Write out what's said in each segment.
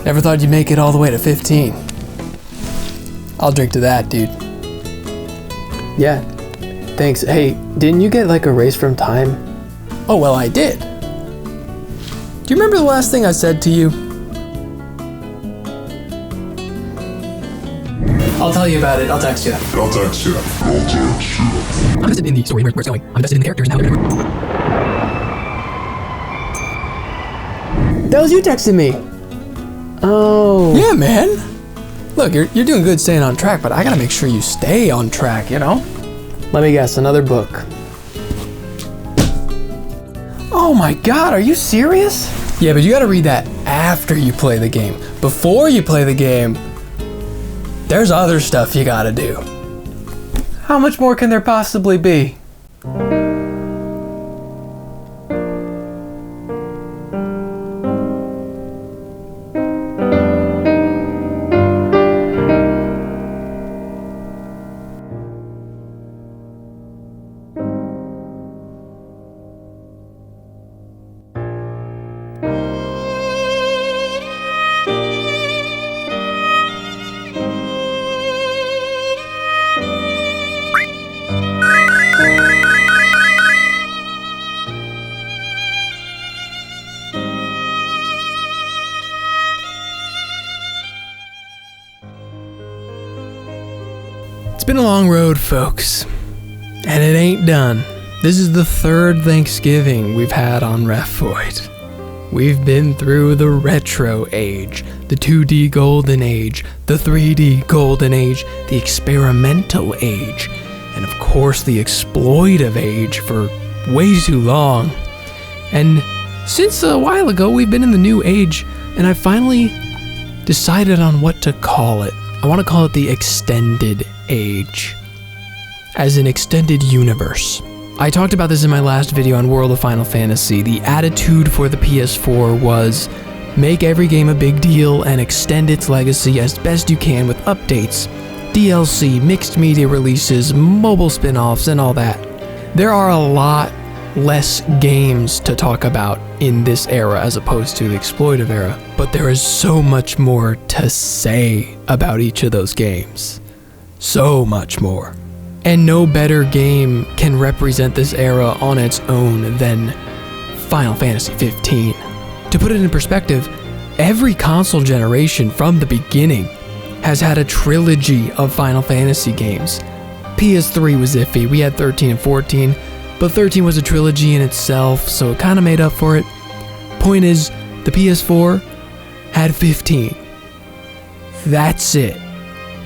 Never thought you'd make it all the way to 15. I'll drink to that, dude. Yeah, thanks. Hey, didn't you get like a raise from time? Oh, well, I did. Do you remember the last thing I said to you? I'll tell you about it. I'll text you. I'm invested in the story, where it's going. I'm invested in the characters and how they're going. That was you texting me. Oh. Yeah, man. Look, you're doing good staying on track, but I gotta make sure you stay on track, you know? Let me guess, another book. Oh my god, are you serious? Yeah, but you gotta read that after you play the game. Before you play the game, there's other stuff you gotta do. How much more can there possibly be? It's been a long road, folks, and it ain't done. This is the third Thanksgiving we've had on REFFOID. We've been through the retro age, the 2D golden age, the 3D golden age, the experimental age, and of course the exploitive age for way too long. And since a while ago, we've been in the new age, and I finally decided on what to call it. I want to call it the extended age, as an extended universe. I talked about this in my last video on World of Final Fantasy. The attitude for the PS4 was make every game a big deal and extend its legacy as best you can with updates, DLC, mixed media releases, mobile spin-offs, and all that. There are a lot less games to talk about in this era as opposed to the exploitive era, but there is so much more to say about each of those games. So much more. And no better game can represent this era on its own than Final Fantasy XV. To put it in perspective, every console generation from the beginning has had a trilogy of Final Fantasy games. PS3 was iffy, we had 13 and 14, but 13 was a trilogy in itself, so it kind of made up for it. Point is, the PS4 had 15. That's it.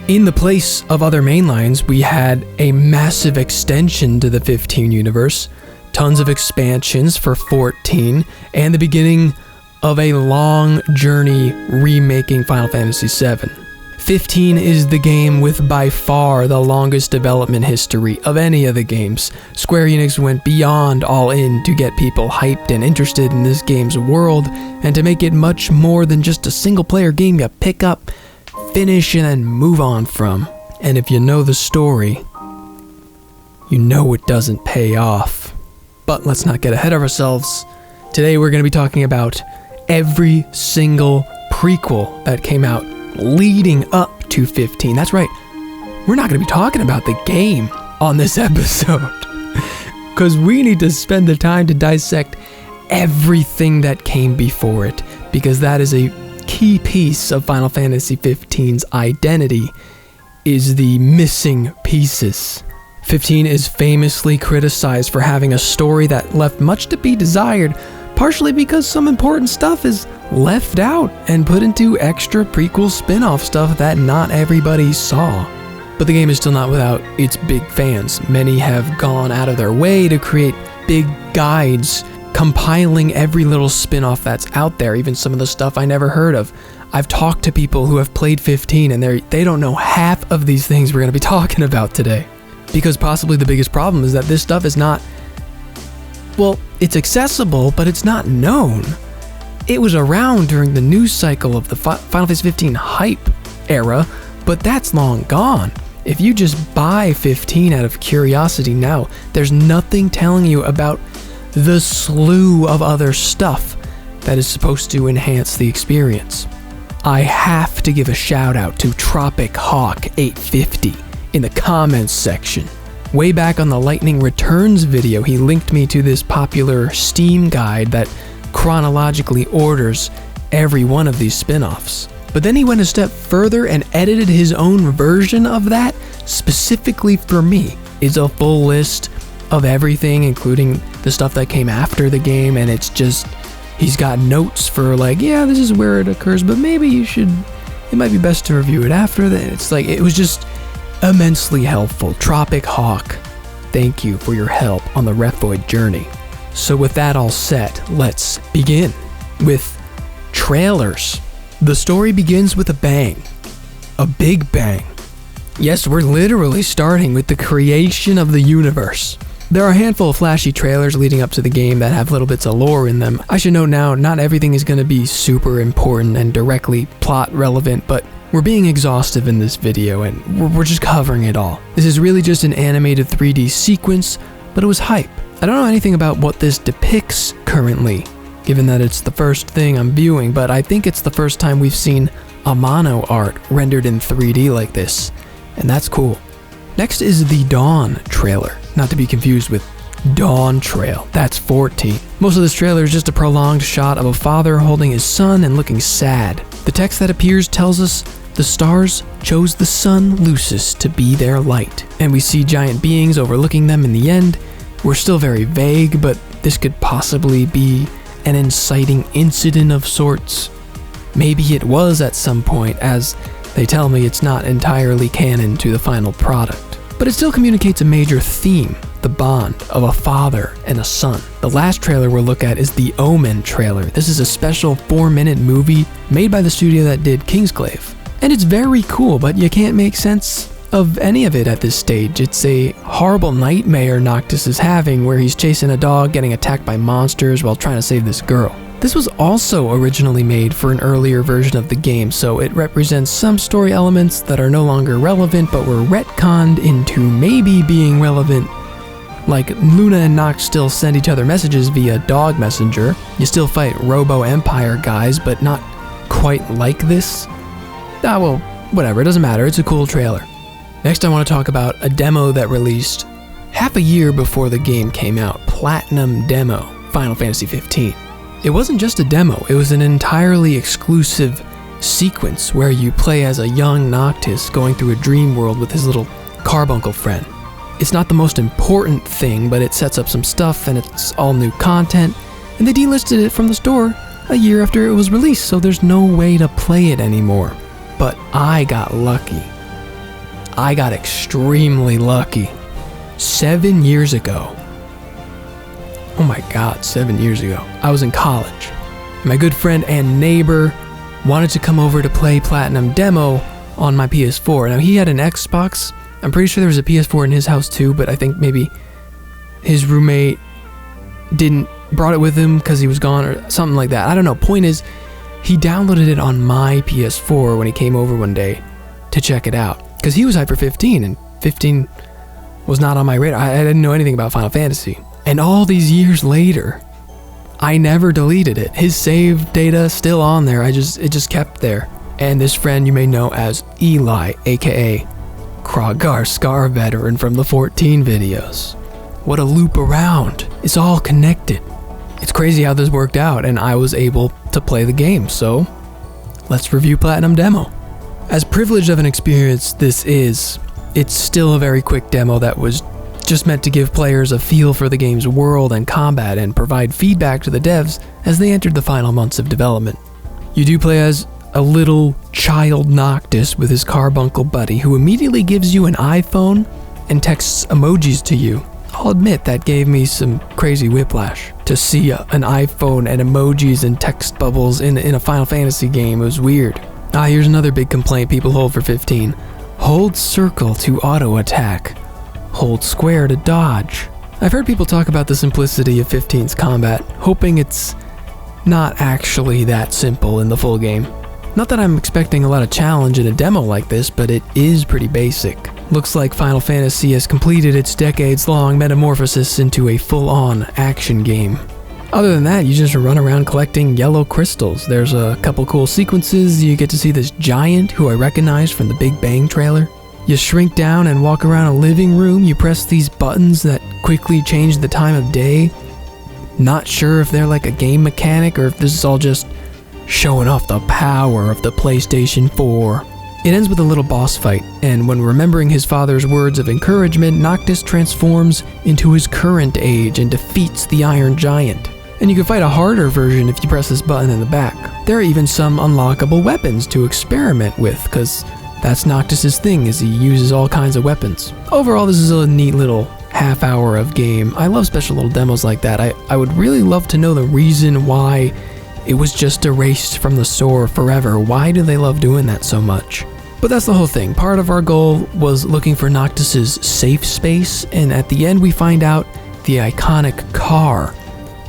In the place of other mainlines, we had a massive extension to the 15 universe, tons of expansions for 14, and the beginning of a long journey remaking Final Fantasy VII. 15 is the game with by far the longest development history of any of the games. Square Enix went beyond all in to get people hyped and interested in this game's world, and to make it much more than just a single-player game you pick up, finish, and then move on from. And if you know the story, you know it doesn't pay off. But let's not get ahead of ourselves. Today we're going to be talking about every single prequel that came out leading up to 15. That's right, we're not going to be talking about the game on this episode, because we need to spend the time to dissect everything that came before it, because that is a key piece of Final Fantasy XV's identity, is the missing pieces. 15 is famously criticized for having a story that left much to be desired, partially because some important stuff is left out and put into extra prequel spin-off stuff that not everybody saw. But the game is still not without its big fans. Many have gone out of their way to create big guides compiling every little spin-off that's out there, even some of the stuff I never heard of. I've talked to people who have played 15 and they don't know half of these things we're going to be talking about today. Because possibly the biggest problem is that this stuff is not, well, it's accessible, but it's not known. It was around during the news cycle of the Final Fantasy 15 hype era, but that's long gone. If you just buy 15 out of curiosity now, there's nothing telling you about the slew of other stuff that is supposed to enhance the experience. I have to give a shout out to Tropic Hawk 850 in the comments section. Way back on the Lightning Returns video, he linked me to this popular Steam guide that chronologically orders every one of these spin-offs. But then he went a step further and edited his own version of that specifically for me. It's a full list of everything, including the stuff that came after the game, and it's just, he's got notes for like, yeah, this is where it occurs, but maybe it might be best to review it after that. It's like, it was just immensely helpful. Tropic Hawk, thank you for your help on the REFFOID journey. So with that all set, let's begin with trailers. The story begins with a bang. A big bang. Yes, we're literally starting with the creation of the universe. There are a handful of flashy trailers leading up to the game that have little bits of lore in them. I should note now, not everything is going to be super important and directly plot relevant, but we're being exhaustive in this video and we're just covering it all. This is really just an animated 3D sequence, but it was hype. I don't know anything about what this depicts currently, given that it's the first thing I'm viewing, but I think it's the first time we've seen Amano art rendered in 3D like this, and that's cool. Next is the Dawn trailer, not to be confused with Dawn Trail, that's 14. Most of this trailer is just a prolonged shot of a father holding his son and looking sad. The text that appears tells us the stars chose the sun Lucis to be their light, and we see giant beings overlooking them in the end. We're still very vague, but this could possibly be an inciting incident of sorts. Maybe it was at some point, as they tell me it's not entirely canon to the final product. But it still communicates a major theme, the bond of a father and a son. The last trailer we'll look at is the Omen trailer. This is a special 4-minute movie made by the studio that did Kingsglaive. And it's very cool, but you can't make sense of any of it at this stage. It's a horrible nightmare Noctis is having where he's chasing a dog, getting attacked by monsters while trying to save this girl. This was also originally made for an earlier version of the game, so it represents some story elements that are no longer relevant but were retconned into maybe being relevant. Like, Luna and Nox still send each other messages via dog messenger. You still fight Robo Empire guys, but not quite like this. Ah, well, whatever, it doesn't matter, it's a cool trailer. Next I want to talk about a demo that released half a year before the game came out. Platinum Demo, Final Fantasy XV. It wasn't just a demo, it was an entirely exclusive sequence where you play as a young Noctis going through a dream world with his little carbuncle friend. It's not the most important thing, but it sets up some stuff and it's all new content, and they delisted it from the store a year after it was released, so there's no way to play it anymore. But I got lucky. I got extremely lucky. 7 years ago. Oh my god, 7 years ago. I was in college. My good friend and neighbor wanted to come over to play Platinum Demo on my PS4. Now he had an Xbox. I'm pretty sure there was a PS4 in his house too, but I think maybe his roommate brought it with him because he was gone or something like that. I don't know. Point is, he downloaded it on my PS4 when he came over one day to check it out. Because he was hyped for 15, and 15 was not on my radar. I didn't know anything about Final Fantasy. And all these years later, I never deleted it. His save data still on there. It just kept there. And this friend you may know as Eli, aka Krogar Scar veteran from the 14 videos. What a loop around. It's all connected. It's crazy how this worked out, and I was able to play the game, so let's review Platinum Demo. As privileged of an experience this is, it's still a very quick demo that was just meant to give players a feel for the game's world and combat and provide feedback to the devs as they entered the final months of development. You do play as a little child Noctis with his carbuncle buddy who immediately gives you an iPhone and texts emojis to you. I'll admit that gave me some crazy whiplash. To see an iPhone and emojis and text bubbles in a Final Fantasy game, it was weird. Here's another big complaint people hold for 15. Hold circle to auto attack. Hold square to dodge. I've heard people talk about the simplicity of 15's combat, hoping it's not actually that simple in the full game. Not that I'm expecting a lot of challenge in a demo like this, but it is pretty basic. Looks like Final Fantasy has completed its decades-long metamorphosis into a full-on action game. Other than that, you just run around collecting yellow crystals. There's a couple cool sequences. You get to see this giant who I recognize from the Big Bang trailer. You shrink down and walk around a living room. You press these buttons that quickly change the time of day. Not sure if they're like a game mechanic or if this is all just showing off the power of the PlayStation 4. It ends with a little boss fight, and when remembering his father's words of encouragement, Noctis transforms into his current age and defeats the Iron Giant. And you can fight a harder version if you press this button in the back. There are even some unlockable weapons to experiment with, because that's Noctis' thing, is he uses all kinds of weapons. Overall, this is a neat little half hour of game. I love special little demos like that. I would really love to know the reason why it was just erased from the store forever. Why do they love doing that so much? But that's the whole thing. Part of our goal was looking for Noctis' safe space, and at the end we find out the iconic car,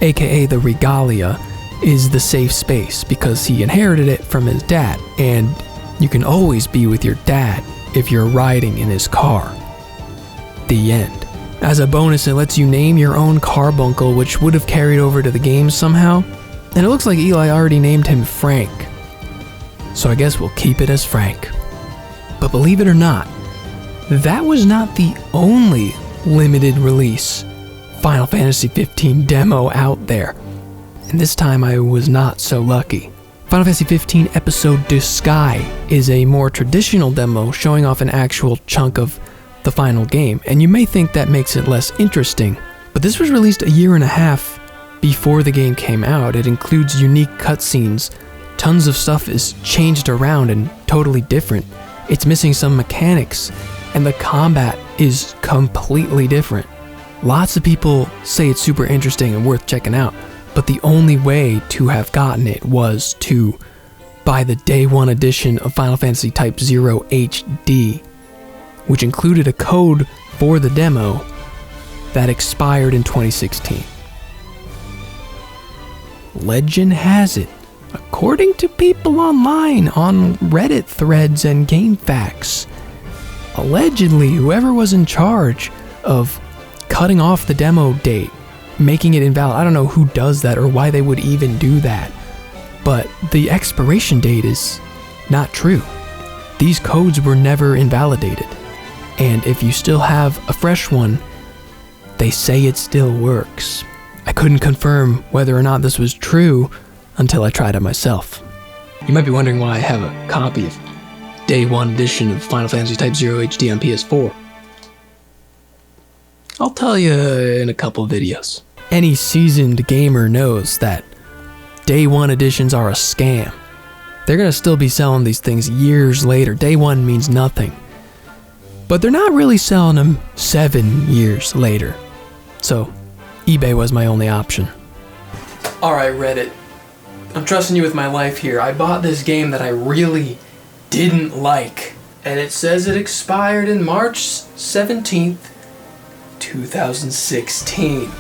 aka the Regalia, is the safe space because he inherited it from his dad, and you can always be with your dad if you're riding in his car. The end. As a bonus, it lets you name your own carbuncle, which would have carried over to the game somehow, and it looks like Eli already named him Frank. So I guess we'll keep it as Frank. But believe it or not, that was not the only limited release Final Fantasy XV demo out there. And this time I was not so lucky. Final Fantasy XV episode Duscae is a more traditional demo showing off an actual chunk of the final game, and you may think that makes it less interesting, but this was released a year and a half before the game came out. It includes unique cutscenes, tons of stuff is changed around and totally different. It's missing some mechanics, and the combat is completely different. Lots of people say it's super interesting and worth checking out, but the only way to have gotten it was to buy the Day 1 edition of Final Fantasy Type 0 HD, which included a code for the demo that expired in 2016. Legend has it, according to people online on Reddit threads and GameFAQs, allegedly whoever was in charge of cutting off the demo date, making it invalid, I don't know who does that or why they would even do that, but the expiration date is not true. These codes were never invalidated, and if you still have a fresh one, they say it still works. I couldn't confirm whether or not this was true until I tried it myself. You might be wondering why I have a copy of Day 1 edition of Final Fantasy Type 0 HD on PS4. I'll tell you in a couple videos. Any seasoned gamer knows that Day 1 editions are a scam. They're gonna still be selling these things years later. Day 1 means nothing. But they're not really selling them 7 years later. So, eBay was my only option. Alright, Reddit. I'm trusting you with my life here. I bought this game that I really didn't like, and it says it expired in March 17th, 2016.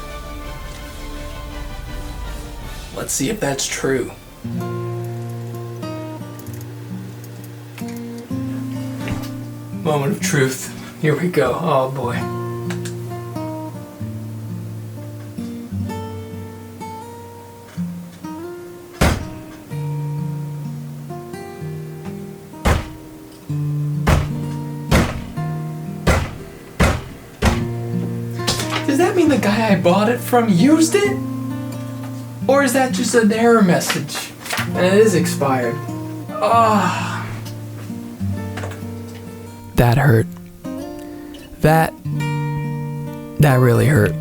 Let's see if that's true. Moment of truth. Here we go. Oh boy. Does that mean the guy I bought it from used it? Or is that just an error message? And it is expired. Ah. That hurt. That really hurt.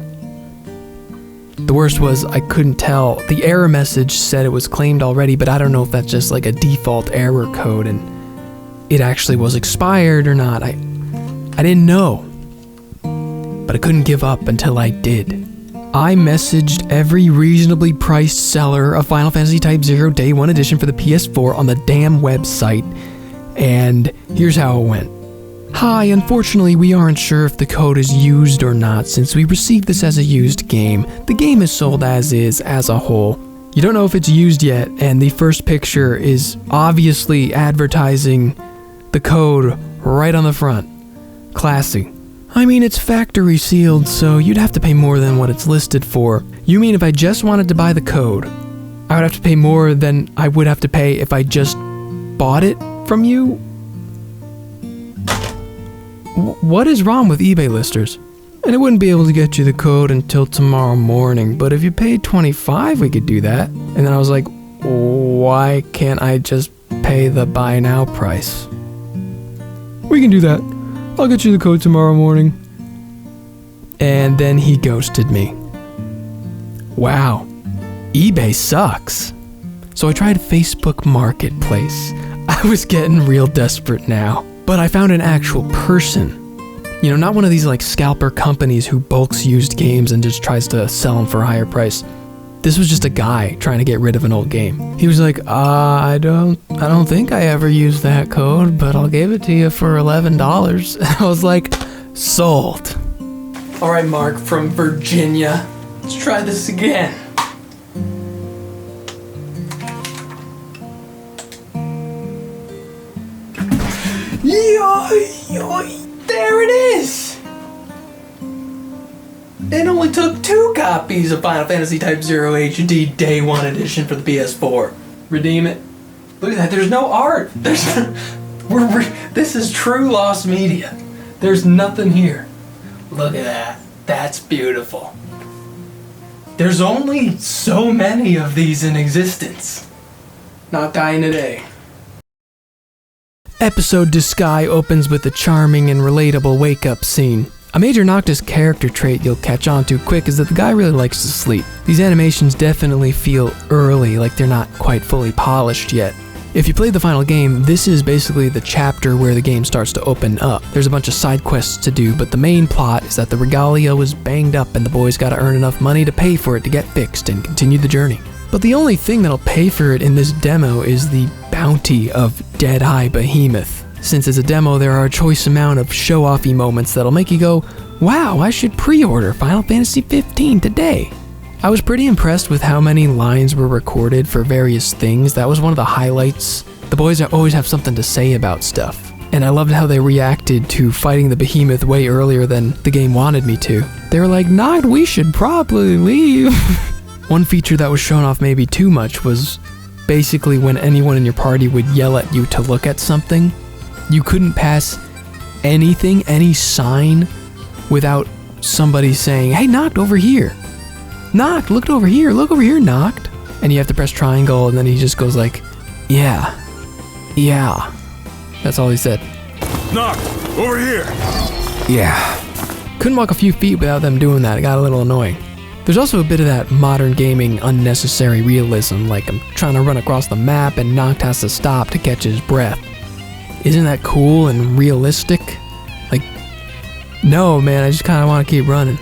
The worst was I couldn't tell. The error message said it was claimed already, but I don't know if that's just like a default error code and it actually was expired or not. I didn't know. But I couldn't give up until I did. I messaged every reasonably priced seller of Final Fantasy Type 0 Day 1 Edition for the PS4 on the damn website, and here's how it went. Hi, unfortunately we aren't sure if the code is used or not since we received this as a used game. The game is sold as is, as a whole. You don't know if it's used yet, and the first picture is obviously advertising the code right on the front. Classy. I mean, it's factory sealed, so you'd have to pay more than what it's listed for. You mean if I just wanted to buy the code, I would have to pay more than I would have to pay if I just bought it from you? What is wrong with eBay listers? And I wouldn't be able to get you the code until tomorrow morning, but if you paid $25, we could do that. And then I was like, why can't I just pay the buy now price? We can do that. I'll get you the code tomorrow morning. And then he ghosted me. Wow, eBay sucks. So I tried Facebook Marketplace. I was getting real desperate now, but I found an actual person. You know, not one of these like scalper companies who bulks used games and just tries to sell them for a higher price. This was just a guy trying to get rid of an old game. He was like, I don't think I ever used that code, but I'll give it to you for $11. And I was like, sold. All right, Mark from Virginia, let's try this again. Yoy, there it is! It only took 2 copies of Final Fantasy Type 0 HD Day 1 edition for the PS4. Redeem it. Look at that, there's no art. This is true lost media. There's nothing here. Look at that. That's beautiful. There's only so many of these in existence. Not dying today. Episode Duscae opens with a charming and relatable wake-up scene. A major Noctis character trait you'll catch on to quick is that the guy really likes to sleep. These animations definitely feel early, like they're not quite fully polished yet. If you played the final game, this is basically the chapter where the game starts to open up. There's a bunch of side quests to do, but the main plot is that the regalia was banged up and the boys gotta earn enough money to pay for it to get fixed and continue the journey. But the only thing that'll pay for it in this demo is the bounty of Dead-Eye Behemoth. Since it's a demo, there are a choice amount of show-offy moments that'll make you go, wow, I should pre-order Final Fantasy XV today. I was pretty impressed with how many lines were recorded for various things. That was one of the highlights. The boys always have something to say about stuff. And I loved how they reacted to fighting the behemoth way earlier than the game wanted me to. They were like, Noct, we should probably leave. One feature that was shown off maybe too much was basically when anyone in your party would yell at you to look at something, you couldn't pass anything, any sign, without somebody saying, hey, Noct, over here. Noct, look over here, Noct. And you have to press triangle, and then he just goes like, yeah. That's all he said. Noct, over here. Yeah. Couldn't walk a few feet without them doing that. It got a little annoying. There's also a bit of that modern gaming unnecessary realism, like I'm trying to run across the map and Noct has to stop to catch his breath. Isn't that cool and realistic? Like, no man, I just kind of want to keep running.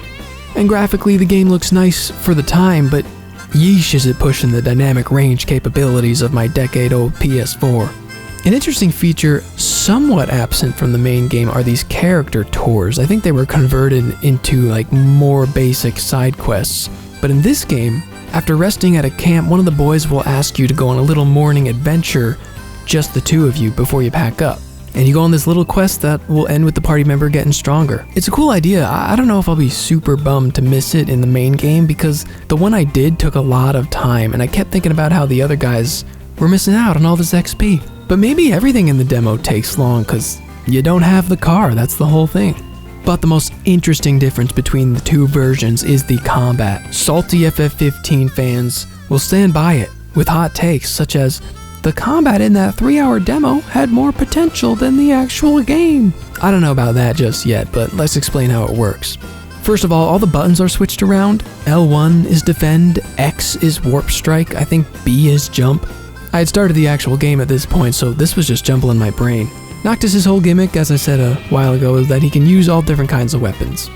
And graphically the game looks nice for the time, but yeesh is it pushing the dynamic range capabilities of my decade-old PS4. An interesting feature somewhat absent from the main game are these character tours. I think they were converted into like more basic side quests. But in this game, after resting at a camp, one of the boys will ask you to go on a little morning adventure, just the two of you, before you pack up. And you go on this little quest that will end with the party member getting stronger. It's a cool idea. I don't know if I'll be super bummed to miss it in the main game because the one I did took a lot of time and I kept thinking about how the other guys were missing out on all this XP. But maybe everything in the demo takes long because you don't have the car, that's the whole thing. But the most interesting difference between the two versions is the combat. Salty FF15 fans will stand by it with hot takes such as, the combat in that 3-hour demo had more potential than the actual game. I don't know about that just yet, but let's explain how it works. First of all the buttons are switched around. L1 is defend, X is warp strike, I think B is jump. I had started the actual game at this point, so this was just jumble in my brain. Noctis' whole gimmick, as I said a while ago, is that he can use all different kinds of weapons.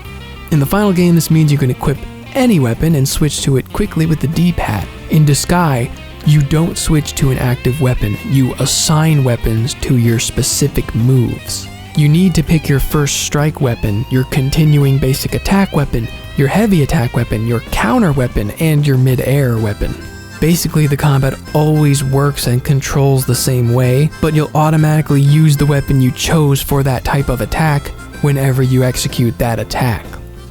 In the final game, this means you can equip any weapon and switch to it quickly with the D-pad. In Duscae, you don't switch to an active weapon, you assign weapons to your specific moves. You need to pick your first strike weapon, your continuing basic attack weapon, your heavy attack weapon, your counter weapon, and your mid-air weapon. Basically, the combat always works and controls the same way, but you'll automatically use the weapon you chose for that type of attack whenever you execute that attack.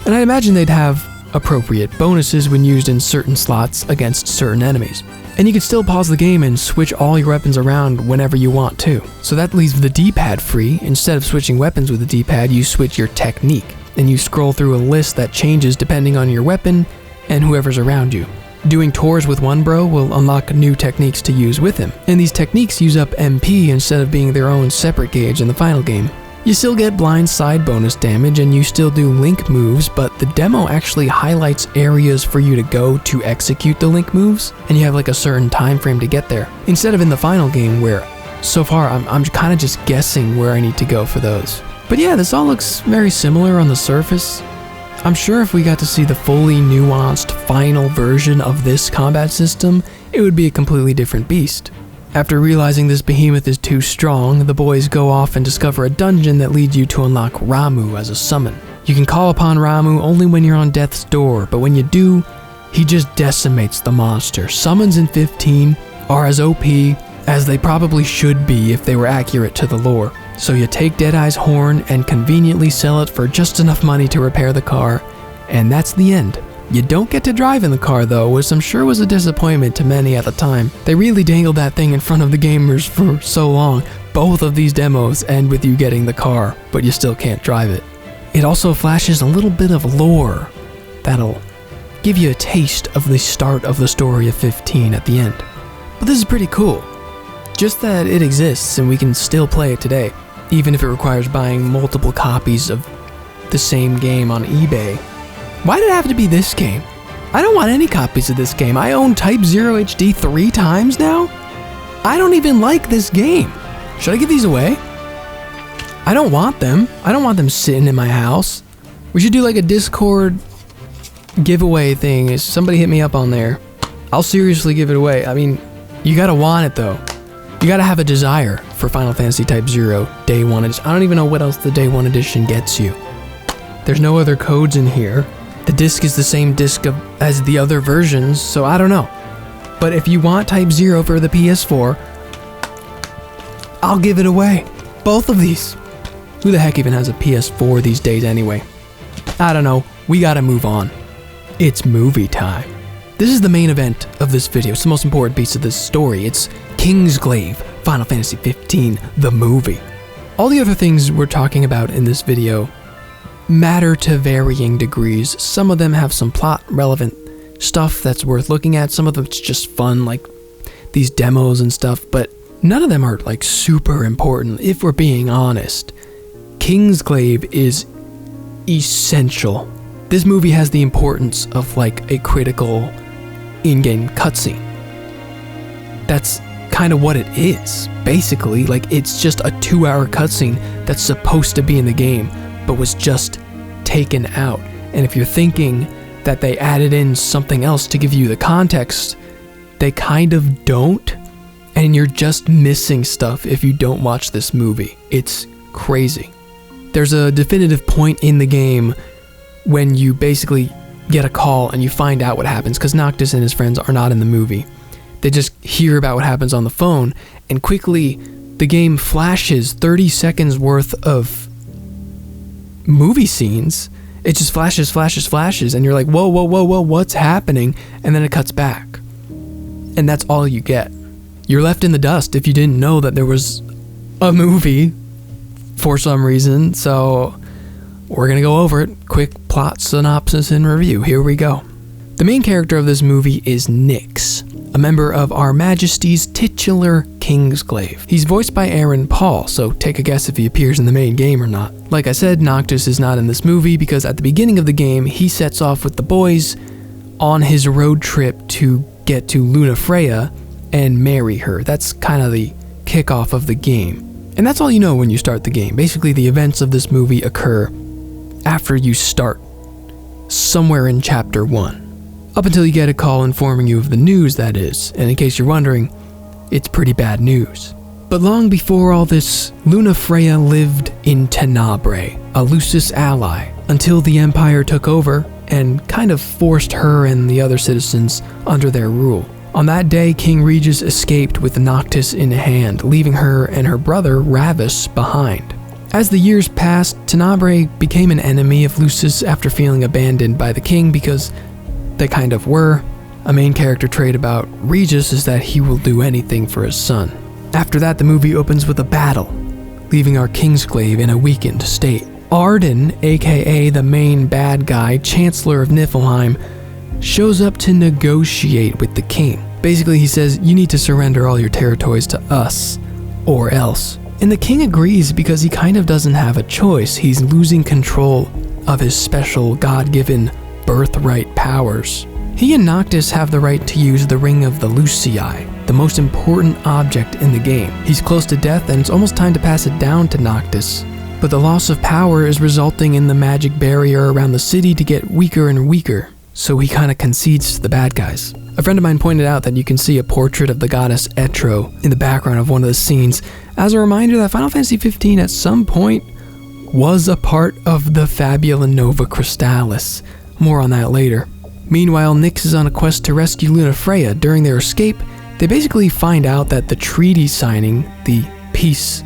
And I imagine they'd have appropriate bonuses when used in certain slots against certain enemies. And you can still pause the game and switch all your weapons around whenever you want to. So that leaves the D-pad free. Instead of switching weapons with the D-pad, you switch your technique, and you scroll through a list that changes depending on your weapon and whoever's around you. Doing tours with one bro will unlock new techniques to use with him, and these techniques use up MP instead of being their own separate gauge in the final game. You still get blind side bonus damage and you still do link moves, but the demo actually highlights areas for you to go to execute the link moves, and you have like a certain time frame to get there. Instead of in the final game where, so far, I'm kind of just guessing where I need to go for those. But yeah, this all looks very similar on the surface. I'm sure if we got to see the fully nuanced final version of this combat system, it would be a completely different beast. After realizing this behemoth is too strong, the boys go off and discover a dungeon that leads you to unlock Ramuh as a summon. You can call upon Ramuh only when you're on death's door, but when you do, he just decimates the monster. Summons in 15 are as OP as they probably should be if they were accurate to the lore. So you take Deadeye's horn and conveniently sell it for just enough money to repair the car, and that's the end. You don't get to drive in the car though, which I'm sure was a disappointment to many at the time. They really dangled that thing in front of the gamers for so long. Both of these demos end with you getting the car, but you still can't drive it. It also flashes a little bit of lore that'll give you a taste of the start of the story of 15 at the end. But this is pretty cool. Just that it exists and we can still play it today, even if it requires buying multiple copies of the same game on eBay. Why did it have to be this game? I don't want any copies of this game. I own Type 0 HD 3 times now? I don't even like this game. Should I give these away? I don't want them. I don't want them sitting in my house. We should do like a Discord giveaway thing. If somebody hit me up on there, I'll seriously give it away. I mean, you gotta want it though. You gotta have a desire for Final Fantasy Type 0 Day 1 Edition. I don't even know what else the Day 1 Edition gets you. There's no other codes in here. The disc is the same disc as the other versions, so I don't know. But if you want Type 0 for the PS4, I'll give it away. Both of these. Who the heck even has a PS4 these days anyway? I don't know. We gotta move on. It's movie time. This is the main event of this video. It's the most important piece of this story. It's Kingsglaive, Final Fantasy 15, the movie. All the other things we're talking about in this video matter to varying degrees. Some of them have some plot relevant stuff that's worth looking at. Some of them it's just fun, like these demos and stuff, but none of them are like super important. If we're being honest, Kingsglaive is essential. This movie has the importance of like a critical in-game cutscene. That's kind of what it is, basically. Like, it's just a 2-hour cutscene that's supposed to be in the game, but was just taken out. And if you're thinking that they added in something else to give you the context, they kind of don't, and you're just missing stuff if you don't watch this movie. It's crazy. There's a definitive point in the game when you basically get a call and you find out what happens, because Noctis and his friends are not in the movie. They just hear about what happens on the phone, and quickly the game flashes 30 seconds worth of movie scenes. It just flashes, and you're like, whoa, what's happening? And then it cuts back. And that's all you get. You're left in the dust if you didn't know that there was a movie for some reason, so we're gonna go over it. Quick plot synopsis and review. Here we go. The main character of this movie is Nyx, a member of Our Majesty's titular Kingsglaive. He's voiced by Aaron Paul, so take a guess if he appears in the main game or not. Like I said, Noctis is not in this movie because at the beginning of the game, he sets off with the boys on his road trip to get to Luna Freya and marry her. That's kind of the kickoff of the game. And that's all you know when you start the game. Basically, the events of this movie occur after you start, somewhere in Chapter 1. Up until you get a call informing you of the news, that is. And in case you're wondering, it's pretty bad news. But long before all this, Luna Freya lived in Tenebrae, a Lucis ally, until the Empire took over and kind of forced her and the other citizens under their rule. On that day, King Regis escaped with Noctis in hand, leaving her and her brother Ravis behind. As the years passed, Tenebrae became an enemy of Lucis after feeling abandoned by the king, because they kind of were. A main character trait about Regis is that he will do anything for his son. After that, the movie opens with a battle, leaving our Kingsglaive in a weakened state. Arden, aka the main bad guy, Chancellor of Niflheim, shows up to negotiate with the king. Basically, he says, you need to surrender all your territories to us, or else. And the king agrees because he kind of doesn't have a choice. He's losing control of his special God-given birthright powers. He and Noctis have the right to use the Ring of the Lucii, the most important object in the game. He's close to death and it's almost time to pass it down to Noctis. But the loss of power is resulting in the magic barrier around the city to get weaker and weaker, so he kind of concedes to the bad guys. A friend of mine pointed out that you can see a portrait of the goddess Etro in the background of one of the scenes as a reminder that Final Fantasy XV at some point was a part of the Fabula Nova Crystallis. More on that later. Meanwhile, Nyx is on a quest to rescue Lunafreya. During their escape, they basically find out that the treaty signing, the peace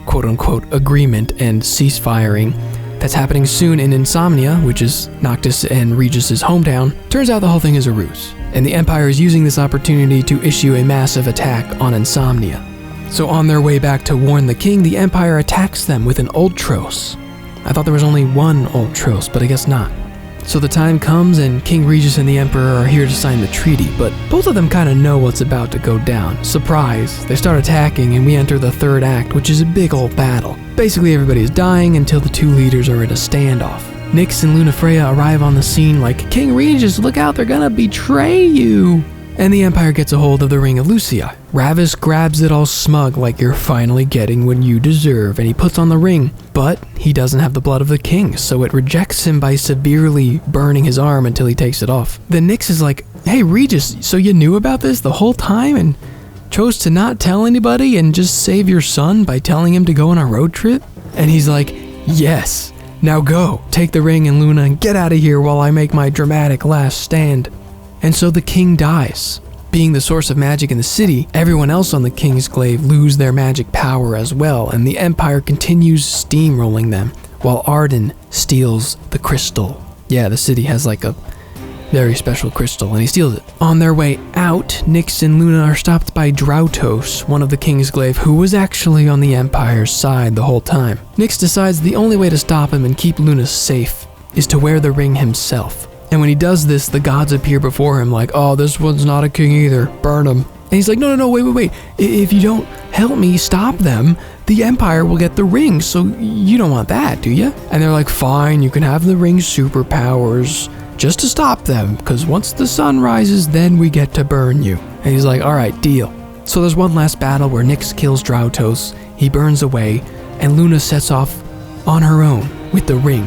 quote-unquote agreement and ceasefiring that's happening soon in Insomnia, which is Noctis and Regis' hometown, turns out the whole thing is a ruse, and the Empire is using this opportunity to issue a massive attack on Insomnia. So on their way back to warn the king, the Empire attacks them with an Ultros. I thought there was only one Ultros, but I guess not. So the time comes and King Regis and the Emperor are here to sign the treaty, but both of them kind of know what's about to go down. Surprise! They start attacking and we enter the third act, which is a big old battle. Basically everybody is dying until the two leaders are in a standoff. Nyx and Lunafreya arrive on the scene like, King Regis, look out, they're gonna betray you! And the Empire gets a hold of the Ring of Lucii. Ravis grabs it all smug like you're finally getting what you deserve, and he puts on the ring, but he doesn't have the blood of the king, so it rejects him by severely burning his arm until he takes it off. Then Nyx is like, hey Regis, so you knew about this the whole time and chose to not tell anybody and just save your son by telling him to go on a road trip? And he's like, yes, now go, take the ring and Luna and get out of here while I make my dramatic last stand. And so the king dies. Being the source of magic in the city, everyone else on the Kingsglaive lose their magic power as well, and the Empire continues steamrolling them, while Arden steals the crystal. Yeah, the city has like a very special crystal, and he steals it. On their way out, Nyx and Luna are stopped by Drautos, one of the Kingsglaive, who was actually on the Empire's side the whole time. Nyx decides the only way to stop him and keep Luna safe is to wear the ring himself. And when he does this, the gods appear before him like, oh, this one's not a king either, burn him. And he's like, no, wait. If you don't help me stop them, the Empire will get the ring, so you don't want that, do you? And they're like, fine, you can have the ring's superpowers just to stop them, because once the sun rises, then we get to burn you. And he's like, all right, deal. So there's one last battle where Nyx kills Drautos, he burns away, and Luna sets off on her own with the ring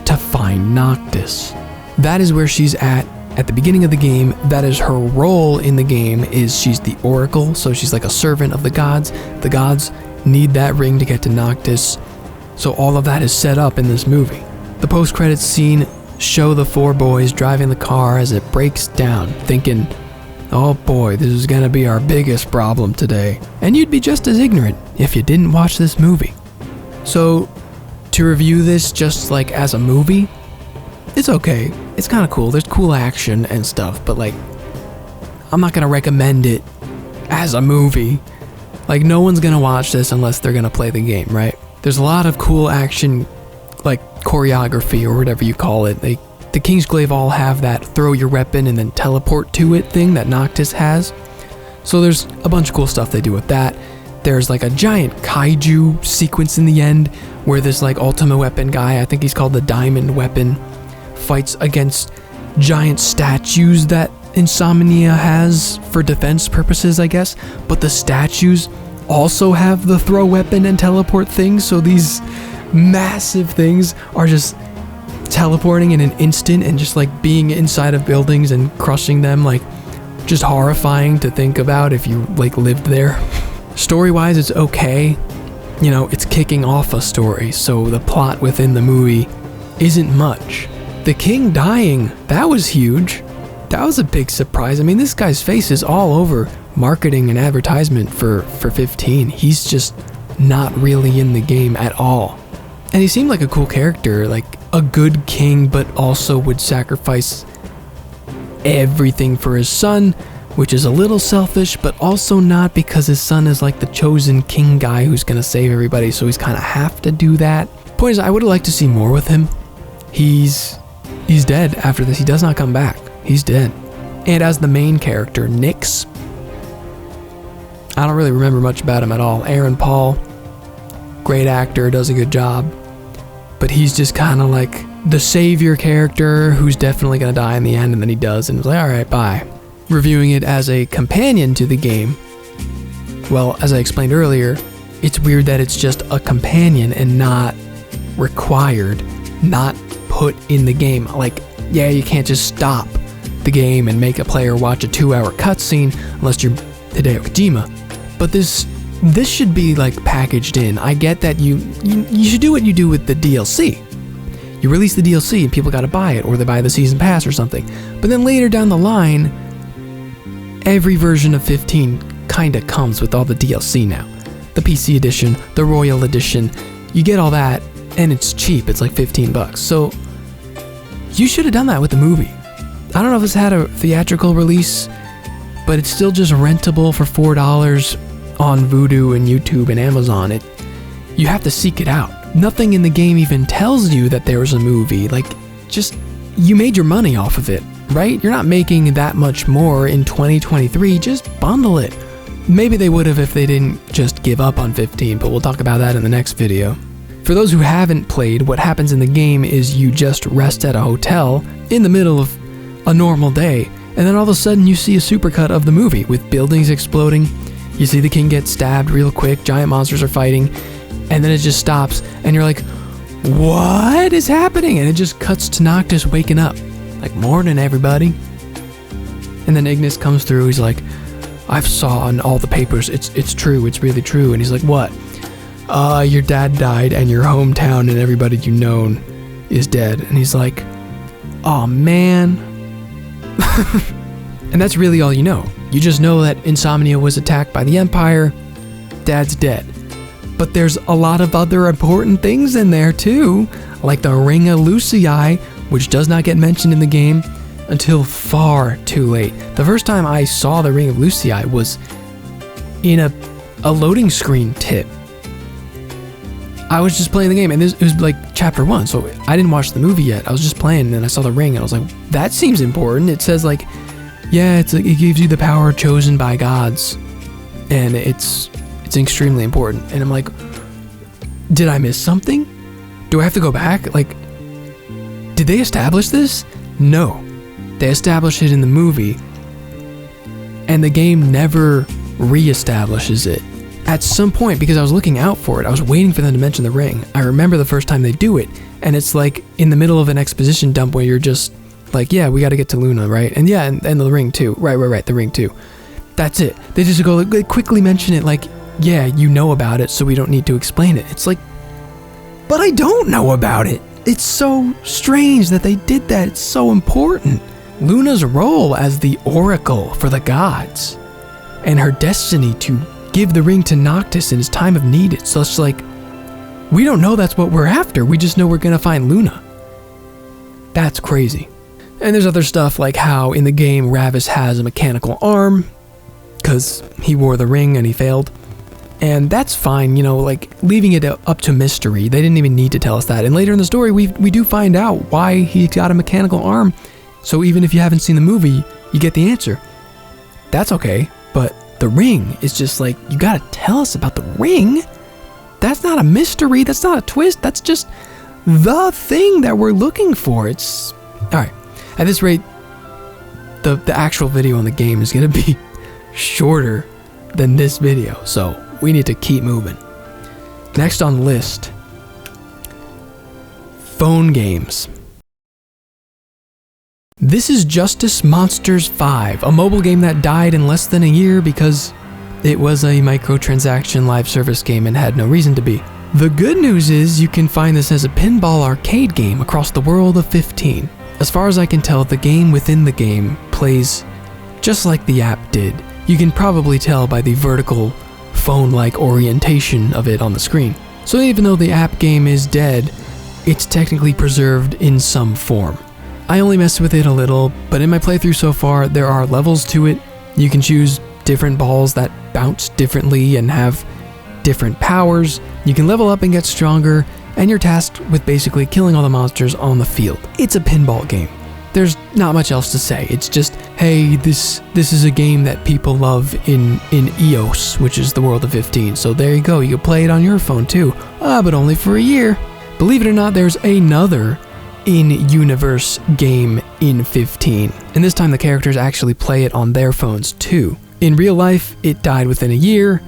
to find Noctis. That is where she's at the beginning of the game. That is her role in the game, is she's the Oracle, so she's like a servant of the gods. The gods need that ring to get to Noctis, so all of that is set up in this movie. The post-credits scene show the four boys driving the car as it breaks down, thinking, oh boy, this is gonna be our biggest problem today. And you'd be just as ignorant if you didn't watch this movie. So, to review this just like as a movie, it's okay. It's kind of cool. There's cool action and stuff, but like, I'm not gonna recommend it as a movie. Like, no one's gonna watch this unless they're gonna play the game, right? There's a lot of cool action, like choreography or whatever you call it. The Kingsglaive all have that throw your weapon and then teleport to it thing that Noctis has. So there's a bunch of cool stuff they do with that. There's like a giant kaiju sequence in the end where this like ultimate weapon guy, I think he's called the Diamond Weapon, fights against giant statues that Insomnia has for defense purposes, I guess, but the statues also have the throw weapon and teleport things, so these massive things are just teleporting in an instant and just like being inside of buildings and crushing them, like just horrifying to think about if you like lived there. Story-wise, it's okay. You know, it's kicking off a story, so the plot within the movie isn't much. The king dying, that was huge. That was a big surprise. I mean, this guy's face is all over marketing and advertisement for 15. He's just not really in the game at all. And he seemed like a cool character, like a good king, but also would sacrifice everything for his son, which is a little selfish, but also not, because his son is like the chosen king guy who's gonna save everybody, so he's kind of have to do that. Point is, I would have liked to see more with him. He's dead after this. He does not come back. He's dead. And as the main character, Nyx, I don't really remember much about him at all. Aaron Paul, great actor, does a good job, but he's just kind of like the savior character who's definitely gonna die in the end, and then he does, and it's like, all right, bye. Reviewing it as a companion to the game, well, as I explained earlier, it's weird that it's just a companion and not required, not put in the game. Like, yeah, you can't just stop the game and make a player watch a 2-hour cutscene unless you're Hideo Kojima. But this should be like packaged in. I get that you should do what you do with the DLC. You release the DLC and people gotta buy it, or they buy the season pass or something. But then later down the line, every version of 15 kinda comes with all the DLC now. The PC edition, the Royal edition, you get all that, and it's cheap. It's like $15. So you should have done that with the movie. I don't know if it's had a theatrical release, but it's still just rentable for $4 on Vudu and YouTube and Amazon. You have to seek it out. Nothing in the game even tells you that there was a movie. Like, just, you made your money off of it, right? You're not making that much more in 2023. Just bundle it. Maybe they would have if they didn't just give up on 15, but we'll talk about that in the next video. For those who haven't played, what happens in the game is you just rest at a hotel in the middle of a normal day, and then all of a sudden you see a supercut of the movie with buildings exploding. You see the king get stabbed real quick, giant monsters are fighting, and then it just stops, and you're like, what is happening? And it just cuts to Noctis waking up. Like, morning, everybody. And then Ignis comes through, he's like, I've saw on all the papers, it's true, it's really true. And he's like, what? Your dad died, and your hometown and everybody you known is dead. And he's like, oh man. And that's really all you know. You just know that Insomnia was attacked by the Empire, Dad's dead. But there's a lot of other important things in there too, like the Ring of Lucii, which does not get mentioned in the game until far too late. The first time I saw the Ring of Lucii was in a loading screen tip. I was just playing the game, and it was like chapter 1, so I didn't watch the movie yet. I was just playing, and then I saw the ring, and I was like, that seems important. It says like, yeah, it gives you the power chosen by gods, and it's extremely important. And I'm like, did I miss something? Do I have to go back? Like, did they establish this? No, they established it in the movie, and the game never re-establishes it. At some point, because I was looking out for it, I was waiting for them to mention the ring. I remember the first time they do it, and it's like in the middle of an exposition dump where you're just like, yeah, we got to get to Luna, right? And yeah, and the ring too. Right, the ring too. That's it. They just go, they quickly mention it like, yeah, you know about it, so we don't need to explain it. It's like, but I don't know about it. It's so strange that they did that. It's so important. Luna's role as the oracle for the gods, and her destiny to give the ring to Noctis in his time of need. It's just like, we don't know that's what we're after. We just know we're gonna find Luna. That's crazy. And there's other stuff like how in the game Ravis has a mechanical arm because he wore the ring and he failed. And that's fine, you know, like leaving it up to mystery. They didn't even need to tell us that. And later in the story, we do find out why he got a mechanical arm. So even if you haven't seen the movie, you get the answer. That's okay, but the ring is just like, you gotta tell us about the ring. That's not a mystery, that's not a twist, that's just the thing that we're looking for. It's, alright, at this rate, the actual video on the game is gonna be shorter than this video, so we need to keep moving. Next on the list, phone games. This is Justice Monsters 5, a mobile game that died in less than a year because it was a microtransaction live service game and had no reason to be. The good news is you can find this as a pinball arcade game across the world of 15. As far as I can tell, the game within the game plays just like the app did. You can probably tell by the vertical phone-like orientation of it on the screen. So even though the app game is dead, it's technically preserved in some form. I only messed with it a little, but in my playthrough so far, there are levels to it. You can choose different balls that bounce differently and have different powers. You can level up and get stronger, and you're tasked with basically killing all the monsters on the field. It's a pinball game. There's not much else to say. It's just, hey, this is a game that people love in EOS, which is the world of 15. So there you go, you can play it on your phone too, but only for a year. Believe it or not, there's another in-universe game in 15, and this time the characters actually play it on their phones too. In real life, it died within a year,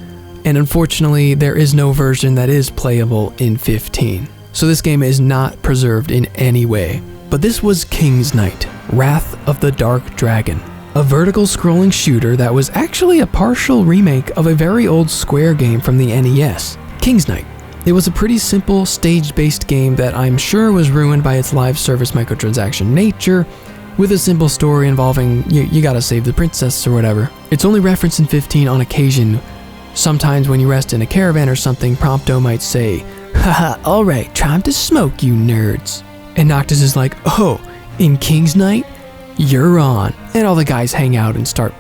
and unfortunately, there is no version that is playable in 15. So this game is not preserved in any way. But this was Kingsglaive, Wrath of the Dark Dragon, a vertical scrolling shooter that was actually a partial remake of a very old Square game from the NES, Kingsglaive. It was a pretty simple, stage-based game that I'm sure was ruined by its live service microtransaction nature, with a simple story involving you gotta save the princess or whatever. It's only referenced in 15 on occasion. Sometimes when you rest in a caravan or something, Prompto might say, "Haha, alright, time to smoke, you nerds." And Noctis is like, "Oh, in Kingsglaive? You're on." And all the guys hang out and start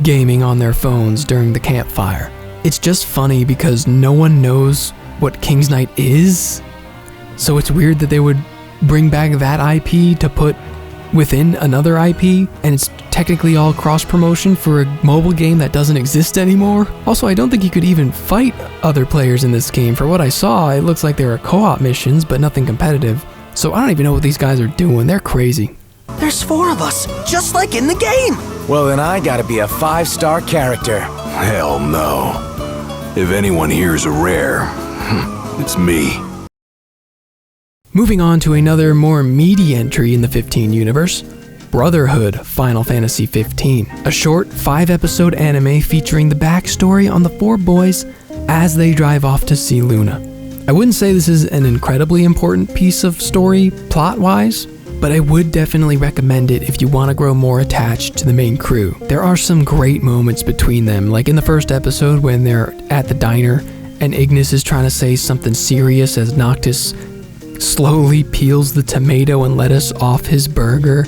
gaming on their phones during the campfire. It's just funny because no one knows what Kingsglaive is, so it's weird that they would bring back that IP to put within another IP, and it's technically all cross-promotion for a mobile game that doesn't exist anymore. Also, I don't think you could even fight other players in this game. For what I saw, it looks like there are co-op missions, but nothing competitive. So I don't even know what these guys are doing. They're crazy. There's 4 of us, just like in the game. Well, then I gotta be a 5-star character. Hell no. If anyone here's a rare, it's me. Moving on to another more meaty entry in the 15 universe, Brotherhood Final Fantasy XV, a short 5-episode anime featuring the backstory on the 4 boys as they drive off to see Luna. I wouldn't say this is an incredibly important piece of story plot-wise, but I would definitely recommend it if you want to grow more attached to the main crew. There are some great moments between them, like in the first episode when they're at the diner and Ignis is trying to say something serious as Noctis slowly peels the tomato and lettuce off his burger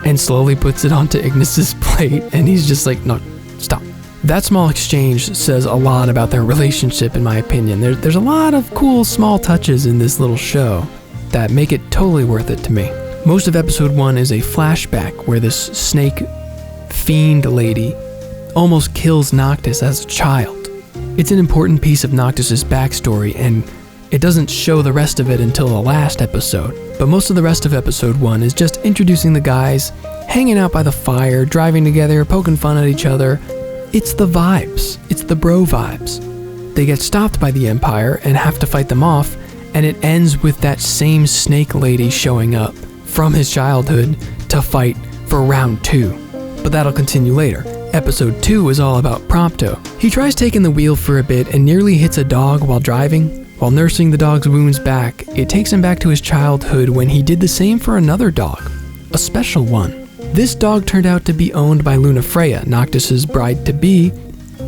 and slowly puts it onto Ignis's plate, and he's just like, "No, stop." That small exchange says a lot about their relationship, in my opinion. There's a lot of cool small touches in this little show that make it totally worth it to me. Most of episode 1 is a flashback where this snake fiend lady almost kills Noctis as a child. It's an important piece of Noctis's backstory, and it doesn't show the rest of it until the last episode. But most of the rest of episode 1 is just introducing the guys, hanging out by the fire, driving together, poking fun at each other. It's the vibes. It's the bro vibes. They get stopped by the Empire and have to fight them off, and it ends with that same snake lady showing up from his childhood to fight for round 2. But that'll continue later. Episode 2 is all about Prompto. He tries taking the wheel for a bit and nearly hits a dog while driving. While nursing the dog's wounds back, it takes him back to his childhood when he did the same for another dog, a special one. This dog turned out to be owned by Luna Freya, Noctis's bride-to-be,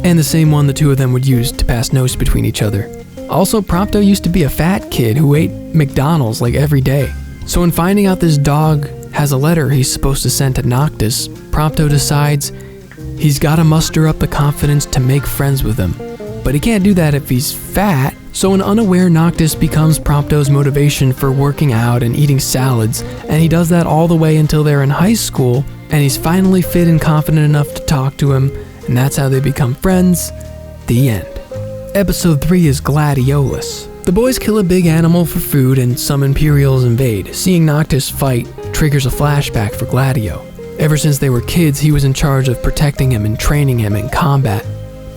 and the same one the two of them would use to pass notes between each other. Also, Prompto used to be a fat kid who ate McDonald's like every day. So in finding out this dog has a letter he's supposed to send to Noctis, Prompto decides he's gotta muster up the confidence to make friends with him. But he can't do that if he's fat, so an unaware Noctis becomes Prompto's motivation for working out and eating salads, and he does that all the way until they're in high school, and he's finally fit and confident enough to talk to him, and that's how they become friends. The end. Episode 3 is Gladiolus. The boys kill a big animal for food and some Imperials invade. Seeing Noctis fight triggers a flashback for Gladio. Ever since they were kids, he was in charge of protecting him and training him in combat.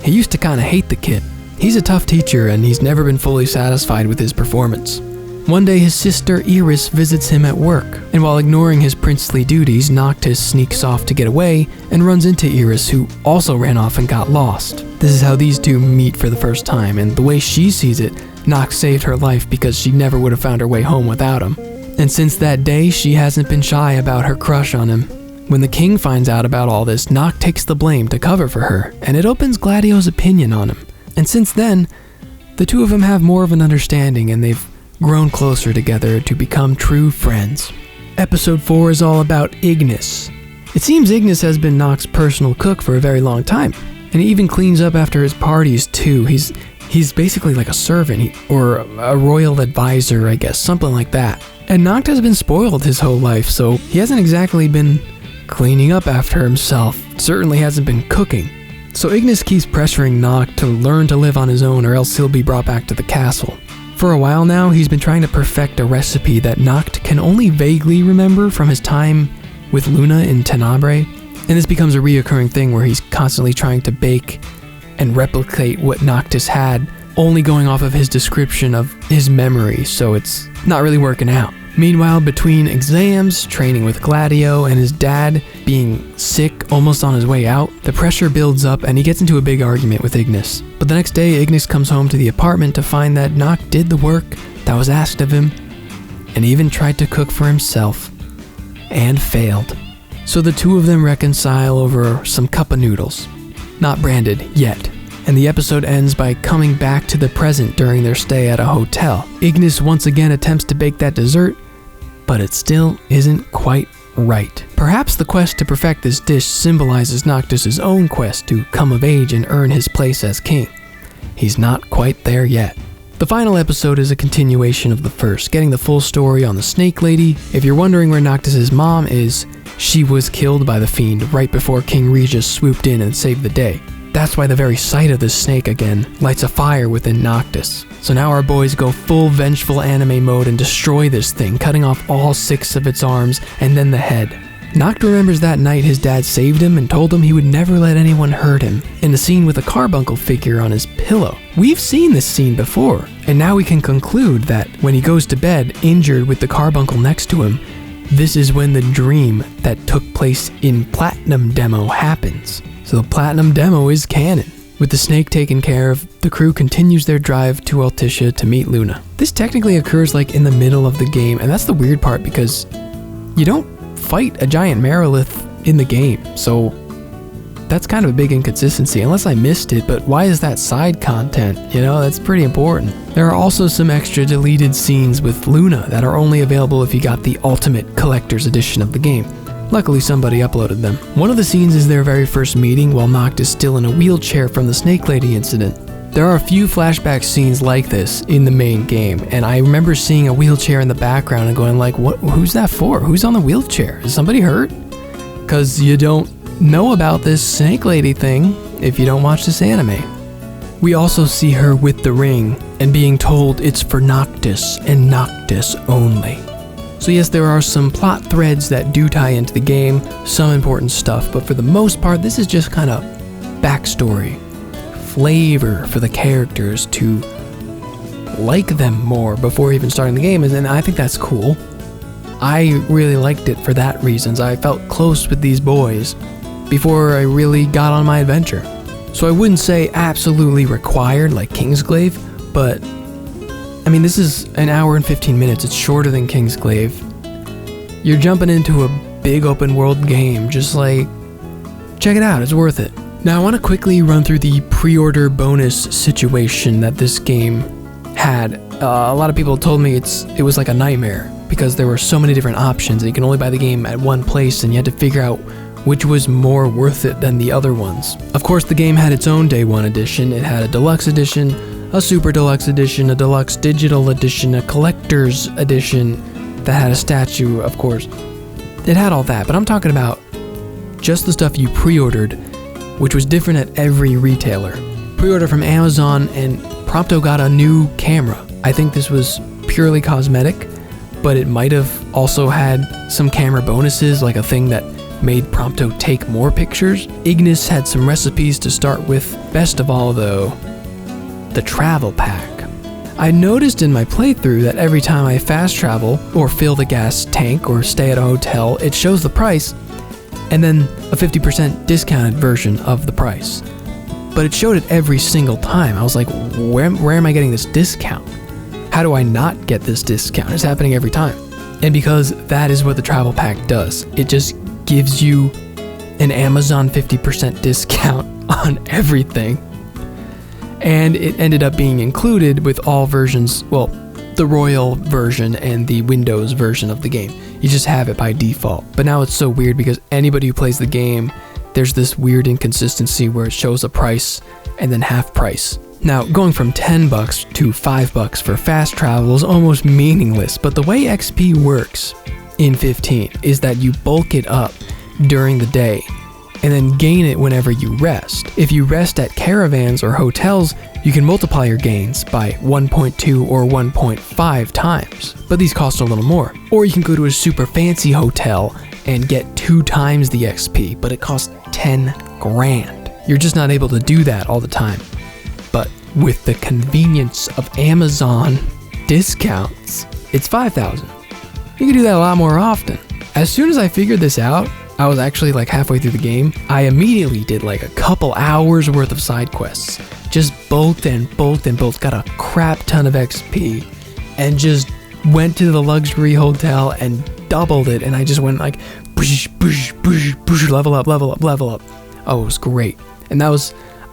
He used to kinda hate the kid. He's a tough teacher and he's never been fully satisfied with his performance. One day his sister Iris visits him at work, and while ignoring his princely duties, Noctis sneaks off to get away and runs into Iris, who also ran off and got lost. This is how these two meet for the first time, and the way she sees it, Noct saved her life because she never would have found her way home without him. And since that day, she hasn't been shy about her crush on him. When the king finds out about all this, Noct takes the blame to cover for her, and it opens Gladio's opinion on him. And since then, The two of them have more of an understanding, and they've grown closer together to become true friends. Episode 4 is all about Ignis. It seems Ignis has been Noct's personal cook for a very long time, and he even cleans up after his parties too. He's basically like a servant, or a royal advisor, I guess, something like that. And Noct has been spoiled his whole life, so he hasn't exactly been cleaning up after himself. Certainly hasn't been cooking. So Ignis keeps pressuring Noct to learn to live on his own, or else he'll be brought back to the castle. For a while now, he's been trying to perfect a recipe that Noct can only vaguely remember from his time with Luna in Tenebrae, and this becomes a reoccurring thing where he's constantly trying to bake and replicate what Noctis had, only going off of his description of his memory, so it's not really working out. Meanwhile, between exams, training with Gladio, and his dad being sick almost on his way out, the pressure builds up and he gets into a big argument with Ignis. But the next day, Ignis comes home to the apartment to find that Noct did the work that was asked of him, and even tried to cook for himself, and failed. So the two of them reconcile over some cup of noodles. Not branded yet. And the episode ends by coming back to the present during their stay at a hotel. Ignis once again attempts to bake that dessert, but it still isn't quite right. Perhaps the quest to perfect this dish symbolizes Noctis' own quest to come of age and earn his place as king. He's not quite there yet. The final episode is a continuation of the first, getting the full story on the Snake Lady. If you're wondering where Noctis' mom is, she was killed by the Fiend right before King Regis swooped in and saved the day. That's why the very sight of this snake again lights a fire within Noctis. So now our boys go full vengeful anime mode and destroy this thing, cutting off all 6 of its arms and then the head. Noct remembers that night his dad saved him and told him he would never let anyone hurt him, in the scene with a carbuncle figure on his pillow. We've seen this scene before, and now we can conclude that when he goes to bed, injured with the carbuncle next to him, this is when the dream that took place in Platinum Demo happens. So the Platinum Demo is canon. With the snake taken care of, the crew continues their drive to Altissia to meet Luna. This technically occurs like in the middle of the game, and that's the weird part because you don't fight a giant Merilith in the game, so that's kind of a big inconsistency, unless I missed it, but why is that side content? You know, that's pretty important. There are also some extra deleted scenes with Luna that are only available if you got the Ultimate Collector's Edition of the game. Luckily, somebody uploaded them. One of the scenes is their very first meeting while Noct is still in a wheelchair from the Snake Lady incident. There are a few flashback scenes like this in the main game, and I remember seeing a wheelchair in the background and going like, who's that for? Who's on the wheelchair? Is somebody hurt? Because you don't know about this Snake Lady thing if you don't watch this anime. We also see her with the ring and being told it's for Noctis and Noctis only. So yes, there are some plot threads that do tie into the game, some important stuff, but for the most part, this is just kind of backstory, flavor for the characters to like them more before even starting the game, and I think that's cool. I really liked it for that reasons. I felt close with these boys before I really got on my adventure. So I wouldn't say absolutely required like Kingsglaive, but I mean, this is an hour and 15 minutes. It's shorter than Kingsglaive. You're jumping into a big open world game. Just like, check it out. It's worth it. Now, I want to quickly run through the pre-order bonus situation that this game had. A lot of people told me it was like a nightmare because there were so many different options and you can only buy the game at one place and you had to figure out which was more worth it than the other ones. Of course, the game had its own Day 1 edition. It had a deluxe edition, a super deluxe edition, a deluxe digital edition, a collector's edition that had a statue, of course. It had all that, but I'm talking about just the stuff you pre-ordered, which was different at every retailer. Pre-order from Amazon, and Prompto got a new camera. I think this was purely cosmetic, but it might have also had some camera bonuses, like a thing that made Prompto take more pictures. Ignis had some recipes to start with. Best of all, though, the travel pack. I noticed in my playthrough that every time I fast travel, or fill the gas tank, or stay at a hotel, it shows the price, and then a 50% discounted version of the price. But it showed it every single time. I was like, where am I getting this discount? How do I not get this discount? It's happening every time. And because that is what the travel pack does, it just gives you an Amazon 50% discount on everything. And it ended up being included with all versions, well, the Royal version and the Windows version of the game. You just have it by default. But now it's so weird because anybody who plays the game, there's this weird inconsistency where it shows a price and then half price. Now, going from $10 to $5 for fast travel is almost meaningless, but the way XP works in 15 is that you bulk it up during the day and then gain it whenever you rest. If you rest at caravans or hotels, you can multiply your gains by 1.2 or 1.5 times, but these cost a little more. Or you can go to a super fancy hotel and get 2 times the XP, but it costs 10 grand. You're just not able to do that all the time. But with the convenience of Amazon discounts, it's 5,000. You can do that a lot more often. As soon as I figured this out, I was actually like halfway through the game, I immediately did like a couple hours worth of side quests. Just bulked and got a crap ton of XP, and just went to the luxury hotel and doubled it, and I just went like, level up. Oh, it was great. And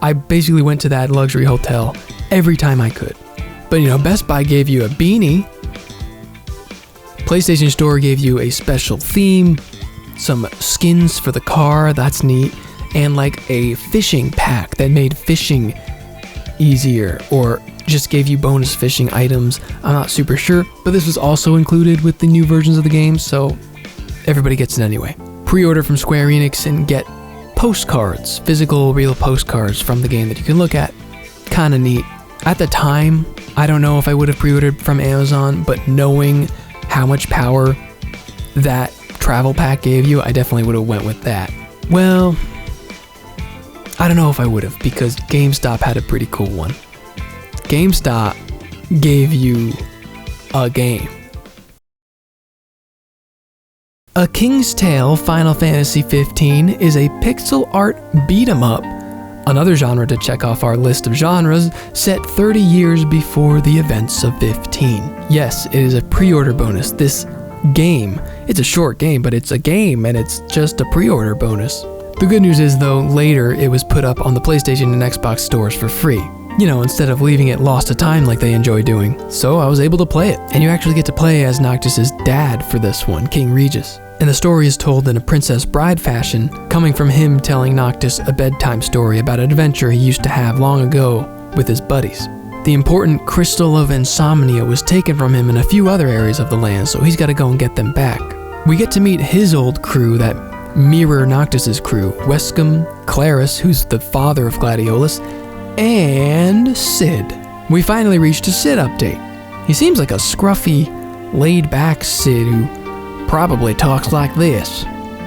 I basically went to that luxury hotel every time I could. But you know, Best Buy gave you a beanie, PlayStation Store gave you a special theme, some skins for the car, that's neat, and like a fishing pack that made fishing easier, or just gave you bonus fishing items. I'm not super sure, but this was also included with the new versions of the game, so everybody gets it anyway. Pre-order from Square Enix and get postcards, physical real postcards from the game that you can look at. Kinda neat. At the time, I don't know if I would have pre-ordered from Amazon, but knowing how much power that travel pack gave you, I definitely would have went with that. Well, I don't know if I would have, because GameStop had a pretty cool one. GameStop gave you a game. A King's Tale Final Fantasy XV is a pixel art beat-em-up, another genre to check off our list of genres, set 30 years before the events of 15. Yes, it is a pre-order bonus. This game, it's a short game, but it's a game and it's just a pre-order bonus. The good news is though, later it was put up on the PlayStation and Xbox stores for free. You know, instead of leaving it lost to time like they enjoy doing. So I was able to play it. And you actually get to play as Noctis's dad for this one, King Regis. And the story is told in a Princess Bride fashion, coming from him telling Noctis a bedtime story about an adventure he used to have long ago with his buddies. The important Crystal of Insomnia was taken from him in a few other areas of the land, so he's got to go and get them back. We get to meet his old crew that mirror Noctis's crew, Wescom, Claris, who's the father of Gladiolus, and Cid. We finally reached a Cid update. He seems like a scruffy, laid-back Cid who probably talks like this.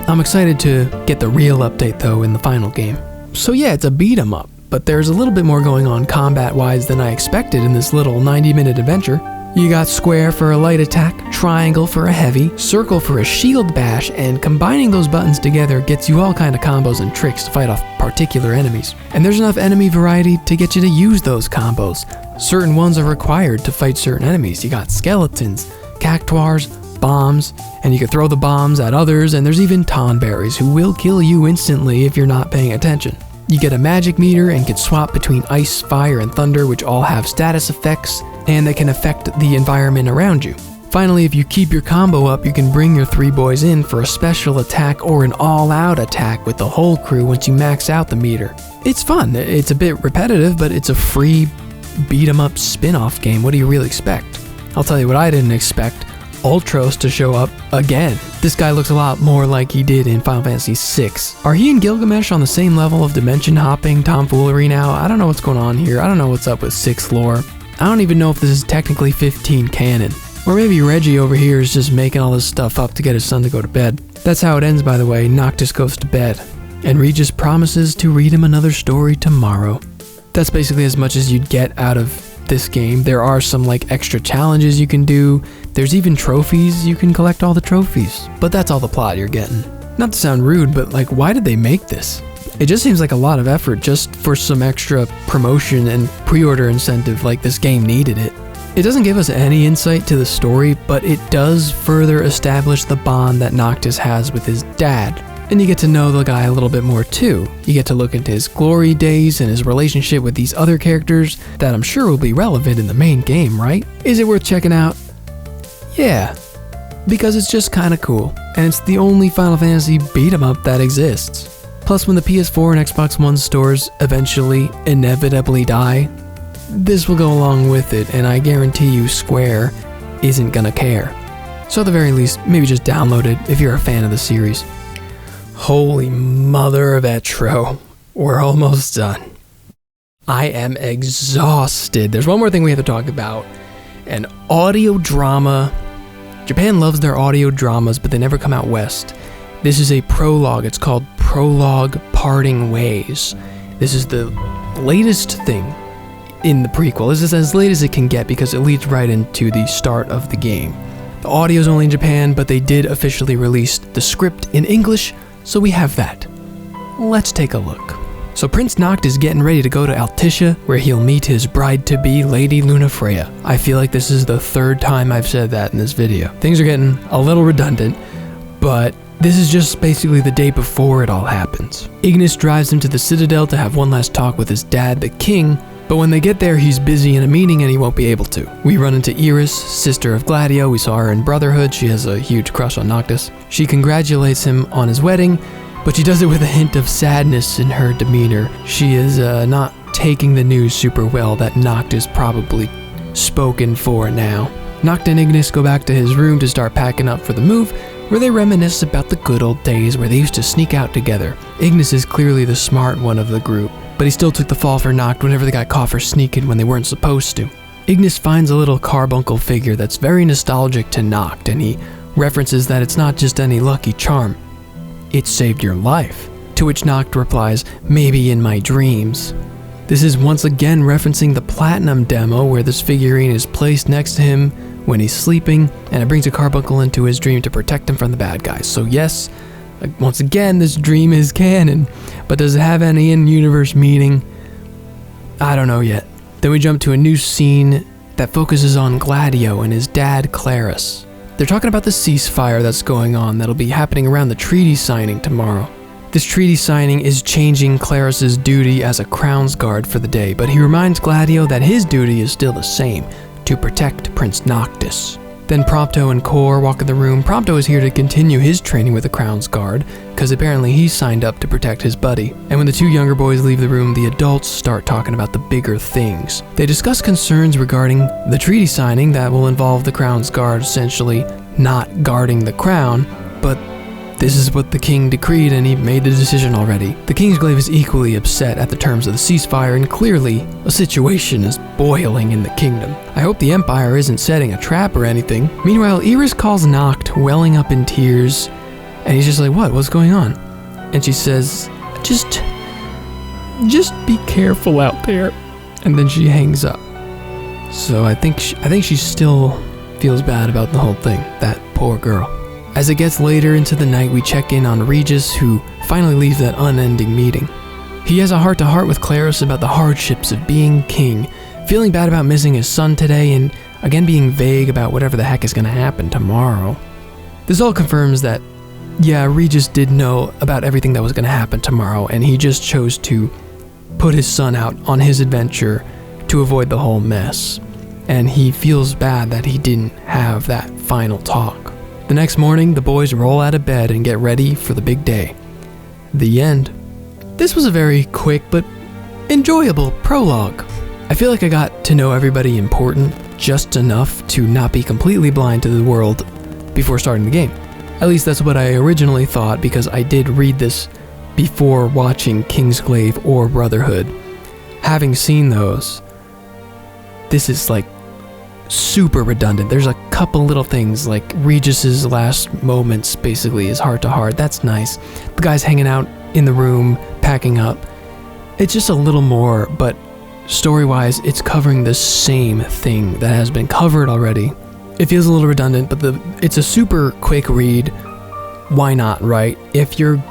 I'm excited to get the real update though in the final game. So yeah, it's a beat 'em up, but there's a little bit more going on combat-wise than I expected in this little 90-minute adventure. You got square for a light attack, triangle for a heavy, circle for a shield bash, and combining those buttons together gets you all kind of combos and tricks to fight off particular enemies. And there's enough enemy variety to get you to use those combos. Certain ones are required to fight certain enemies. You got skeletons, cactuars, bombs, and you can throw the bombs at others, and there's even tonberries who will kill you instantly if you're not paying attention. You get a magic meter and can swap between ice, fire, and thunder, which all have status effects, and they can affect the environment around you. Finally, if you keep your combo up, you can bring your 3 boys in for a special attack or an all-out attack with the whole crew once you max out the meter. It's fun. It's a bit repetitive, but it's a free beat-em-up spin-off game. What do you really expect? I'll tell you what I didn't expect. Ultros to show up again. This guy looks a lot more like he did in Final Fantasy VI. Are he and Gilgamesh on the same level of dimension hopping tomfoolery now? I don't know what's going on here. I don't know what's up with 6 lore. I don't even know if this is technically 15 canon. Or maybe Reggie over here is just making all this stuff up to get his son to go to bed. That's how it ends, by the way. Noctis goes to bed, and Regis promises to read him another story tomorrow. That's basically as much as you'd get out of this game. There are some like extra challenges you can do. There's even trophies. You can collect all the trophies. But that's all the plot you're getting. Not to sound rude, but like, why did they make this? It just seems like a lot of effort just for some extra promotion and pre-order incentive, like this game needed it. It doesn't give us any insight to the story, but it does further establish the bond that Noctis has with his dad. And you get to know the guy a little bit more too. You get to look into his glory days and his relationship with these other characters that I'm sure will be relevant in the main game, right? Is it worth checking out? Yeah, because it's just kinda cool, and it's the only Final Fantasy beat-em-up that exists. Plus, when the PS4 and Xbox One stores eventually, inevitably die, this will go along with it, and I guarantee you Square isn't gonna care. So at the very least, maybe just download it if you're a fan of the series. Holy mother of Etro, we're almost done. I am exhausted. There's one more thing we have to talk about. An audio drama. Japan loves their audio dramas, but they never come out west. This is a prologue. It's called Prologue Parting Ways. This is the latest thing in the prequel. This is as late as it can get because it leads right into the start of the game. The audio is only in Japan, but they did officially release the script in English, so we have that. Let's take a look. So Prince Noct is getting ready to go to Altissia, where he'll meet his bride-to-be, Lady Lunafreya. I feel like this is the third time I've said that in this video. Things are getting a little redundant, but this is just basically the day before it all happens. Ignis drives him to the Citadel to have one last talk with his dad, the king, but when they get there, he's busy in a meeting and he won't be able to. We run into Iris, sister of Gladio. We saw her in Brotherhood. She has a huge crush on Noctis. She congratulates him on his wedding, but she does it with a hint of sadness in her demeanor. She is not taking the news super well that Noct is probably spoken for now. Noct and Ignis go back to his room to start packing up for the move, where they reminisce about the good old days where they used to sneak out together. Ignis is clearly the smart one of the group, but he still took the fall for Noct whenever they got caught for sneaking when they weren't supposed to. Ignis finds a little carbuncle figure that's very nostalgic to Noct, and he references that it's not just any lucky charm. It saved your life. To which Noct replies, maybe in my dreams. This is once again referencing the Platinum demo where this figurine is placed next to him when he's sleeping, and it brings a carbuncle into his dream to protect him from the bad guys. So yes, once again, this dream is canon, but does it have any in-universe meaning? I don't know yet. Then we jump to a new scene that focuses on Gladio and his dad, Clarus. They're talking about the ceasefire that's going on that'll be happening around the treaty signing tomorrow. This treaty signing is changing Clarus's duty as a Crown's Guard for the day, but he reminds Gladio that his duty is still the same, to protect Prince Noctis. Then Prompto and Cor walk in the room. Prompto is here to continue his training with the Crown's Guard, because apparently he's signed up to protect his buddy. And when the two younger boys leave the room, the adults start talking about the bigger things. They discuss concerns regarding the treaty signing that will involve the Crown's Guard essentially not guarding the crown, but this is what the king decreed and he made the decision already. The Kingsglaive is equally upset at the terms of the ceasefire, and clearly a situation is boiling in the kingdom. I hope the Empire isn't setting a trap or anything. Meanwhile, Iris calls Noct, welling up in tears, and he's just like, what's going on? And she says, just be careful out there. And then she hangs up. So I think she still feels bad about the whole thing, that poor girl. As it gets later into the night, we check in on Regis, who finally leaves that unending meeting. He has a heart-to-heart with Clarus about the hardships of being king, feeling bad about missing his son today, and again being vague about whatever the heck is going to happen tomorrow. This all confirms that, yeah, Regis did know about everything that was going to happen tomorrow, and he just chose to put his son out on his adventure to avoid the whole mess. And he feels bad that he didn't have that final talk. The next morning, the boys roll out of bed and get ready for the big day. The end. This was a very quick but enjoyable prologue. I feel like I got to know everybody important just enough to not be completely blind to the world before starting the game. At least that's what I originally thought, because I did read this before watching Kingsglaive or Brotherhood. Having seen those, this is like super redundant. There's a couple little things like Regis's last moments basically is heart to heart. That's nice. The guy's hanging out in the room, packing up. It's just a little more, but story-wise, it's covering the same thing that has been covered already. It feels a little redundant, but it's a super quick read. Why not, right? If you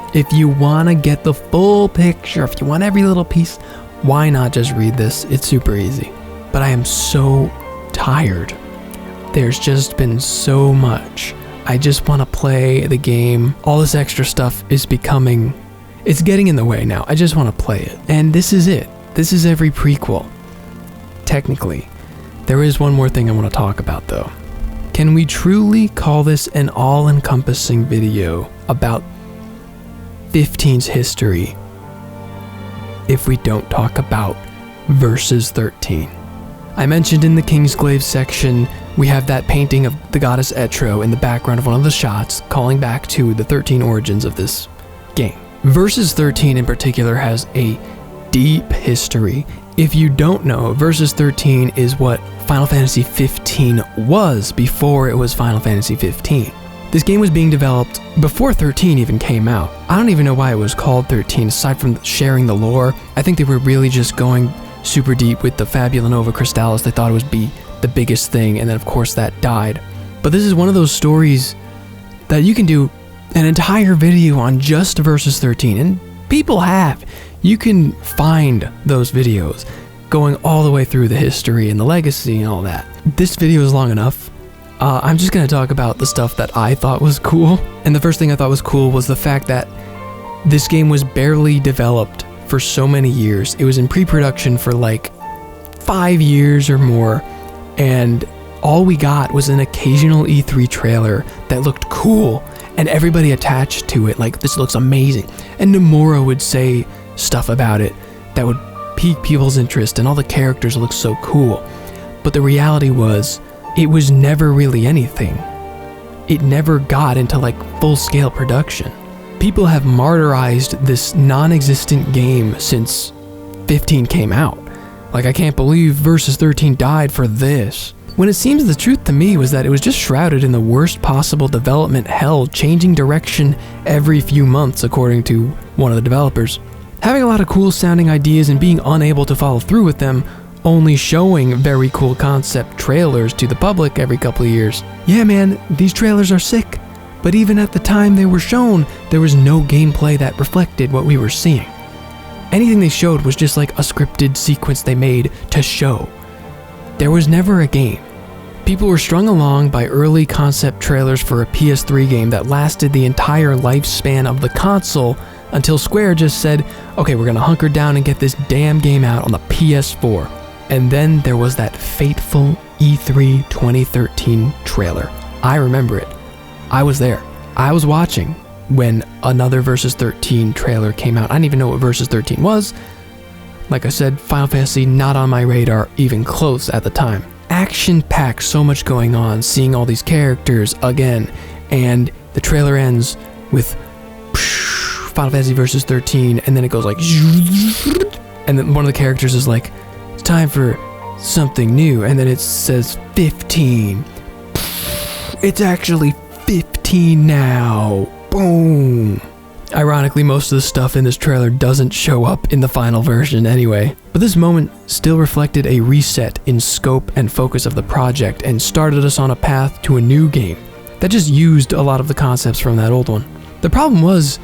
want to get the full picture, if you want every little piece, why not just read this? It's super easy. But I am so tired. There's just been so much I just want to play the game. All this extra stuff is it's getting in the way now. I just want to play it. And this is it. This is every prequel. Technically. There is one more thing I want to talk about though. Can we truly call this an all-encompassing video about 15's history if we don't talk about Versus 13? I mentioned in the Kingsglaive section, we have that painting of the goddess Etro in the background of one of the shots, calling back to the 13 origins of this game. Versus 13 in particular has a deep history. If you don't know, Versus 13 is what Final Fantasy 15 was before it was Final Fantasy 15. This game was being developed before 13 even came out. I don't even know why it was called 13, aside from sharing the lore. I think they were really just going super deep with the Fabula Nova Crystallis. They thought it would be the biggest thing, and then of course that died. But this is one of those stories that you can do an entire video on just Versus 13, and people have. You can find those videos going all the way through the history and the legacy and all that. This video is long enough. I'm just going to talk about the stuff that I thought was cool. And the first thing I thought was cool was the fact that this game was barely developed for so many years. It was in pre-production for like 5 years or more, and all we got was an occasional E3 trailer that looked cool, and everybody attached to it like, this looks amazing. And Nomura would say stuff about it that would pique people's interest, and all the characters looked so cool. But the reality was, it was never really anything. It never got into like full-scale production. People have martyrized this non-existent game since 15 came out. Like, I can't believe Versus 13 died for this. When it seems the truth to me was that it was just shrouded in the worst possible development hell, changing direction every few months, according to one of the developers. Having a lot of cool sounding ideas and being unable to follow through with them, only showing very cool concept trailers to the public every couple of years. Yeah man, these trailers are sick, but even at the time they were shown, there was no gameplay that reflected what we were seeing. Anything they showed was just like a scripted sequence they made to show. There was never a game. People were strung along by early concept trailers for a PS3 game that lasted the entire lifespan of the console until Square just said, okay, we're gonna hunker down and get this damn game out on the PS4. And then there was that fateful E3 2013 trailer. I remember it. I was there. I was watching when another Versus 13 trailer came out. I didn't even know what Versus 13 was. Like I said, Final Fantasy not on my radar even close at the time. Action-packed, so much going on, seeing all these characters again, and the trailer ends with Final Fantasy Versus 13, and then it goes like, and then one of the characters is like, it's time for something new, and then it says 15. It's actually 15 now. Boom. Ironically, most of the stuff in this trailer doesn't show up in the final version anyway. But this moment still reflected a reset in scope and focus of the project and started us on a path to a new game that just used a lot of the concepts from that old one. The problem was,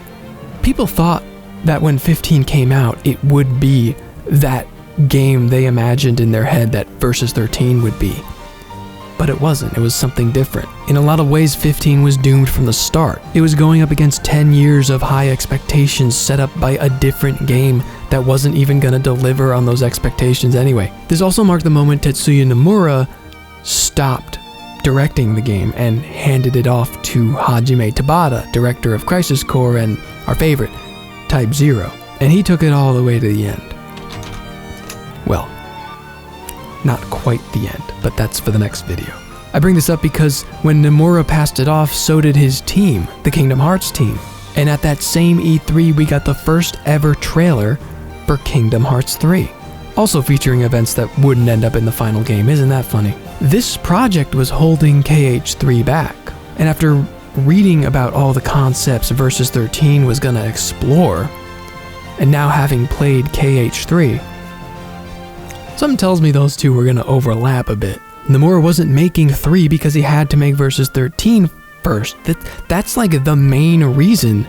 people thought that when 15 came out, it would be that game they imagined in their head that Versus 13 would be. But it wasn't. It was something different. In a lot of ways, 15 was doomed from the start. It was going up against 10 years of high expectations set up by a different game that wasn't even going to deliver on those expectations anyway. This also marked the moment Tetsuya Nomura stopped directing the game and handed it off to Hajime Tabata, director of Crisis Core and our favorite, Type 0. And he took it all the way to the end. Well, not quite the end, but that's for the next video. I bring this up because when Nomura passed it off, so did his team, the Kingdom Hearts team. And at that same E3, we got the first ever trailer for Kingdom Hearts 3. Also featuring events that wouldn't end up in the final game. Isn't that funny? This project was holding KH3 back. And after reading about all the concepts Versus 13 was gonna explore, and now having played KH3, something tells me those two were gonna overlap a bit. Nomura wasn't making 3 because he had to make Versus 13 first. That's like the main reason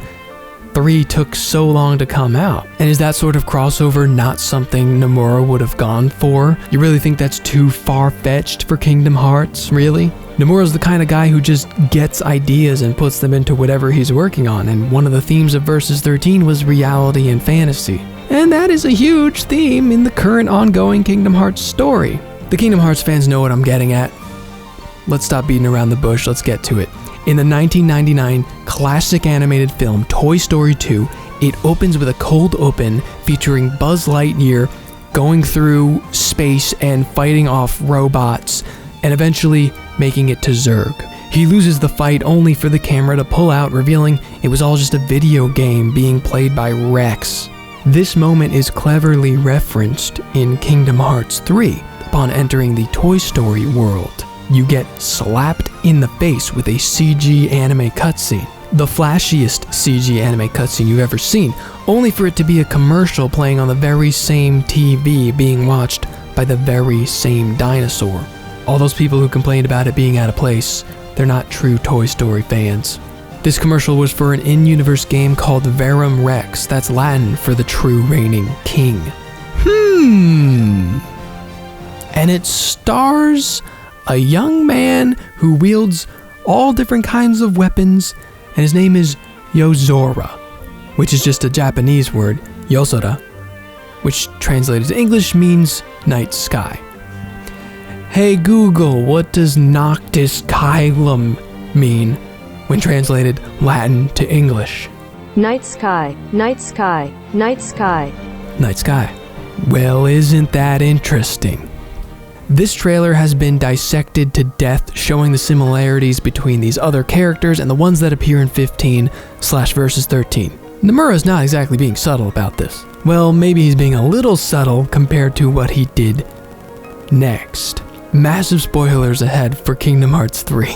3 took so long to come out? And is that sort of crossover not something Nomura would have gone for? You really think that's too far-fetched for Kingdom Hearts, really? Nomura's the kind of guy who just gets ideas and puts them into whatever he's working on, and one of the themes of Versus 13 was reality and fantasy. And that is a huge theme in the current ongoing Kingdom Hearts story. The Kingdom Hearts fans know what I'm getting at. Let's stop beating around the bush, let's get to it. In the 1999 classic animated film Toy Story 2, it opens with a cold open featuring Buzz Lightyear going through space and fighting off robots and eventually making it to Zurg. He loses the fight only for the camera to pull out, revealing it was all just a video game being played by Rex. This moment is cleverly referenced in Kingdom Hearts 3 upon entering the Toy Story world. You get slapped in the face with a CG anime cutscene. The flashiest CG anime cutscene you've ever seen, only for it to be a commercial playing on the very same TV being watched by the very same dinosaur. All those people who complained about it being out of place, they're not true Toy Story fans. This commercial was for an in-universe game called Verum Rex, that's Latin for the true reigning king. And it stars a young man who wields all different kinds of weapons, and his name is Yozora, which is just a Japanese word, Yozora, which translated to English means night sky. Hey Google, what does Noctis Caelum mean when translated Latin to English? Night sky, night sky, night sky. Night sky. Well, isn't that interesting? This trailer has been dissected to death, showing the similarities between these other characters and the ones that appear in 15/Versus 13. Nomura's not exactly being subtle about this. Well, maybe he's being a little subtle compared to what he did next. Massive spoilers ahead for Kingdom Hearts 3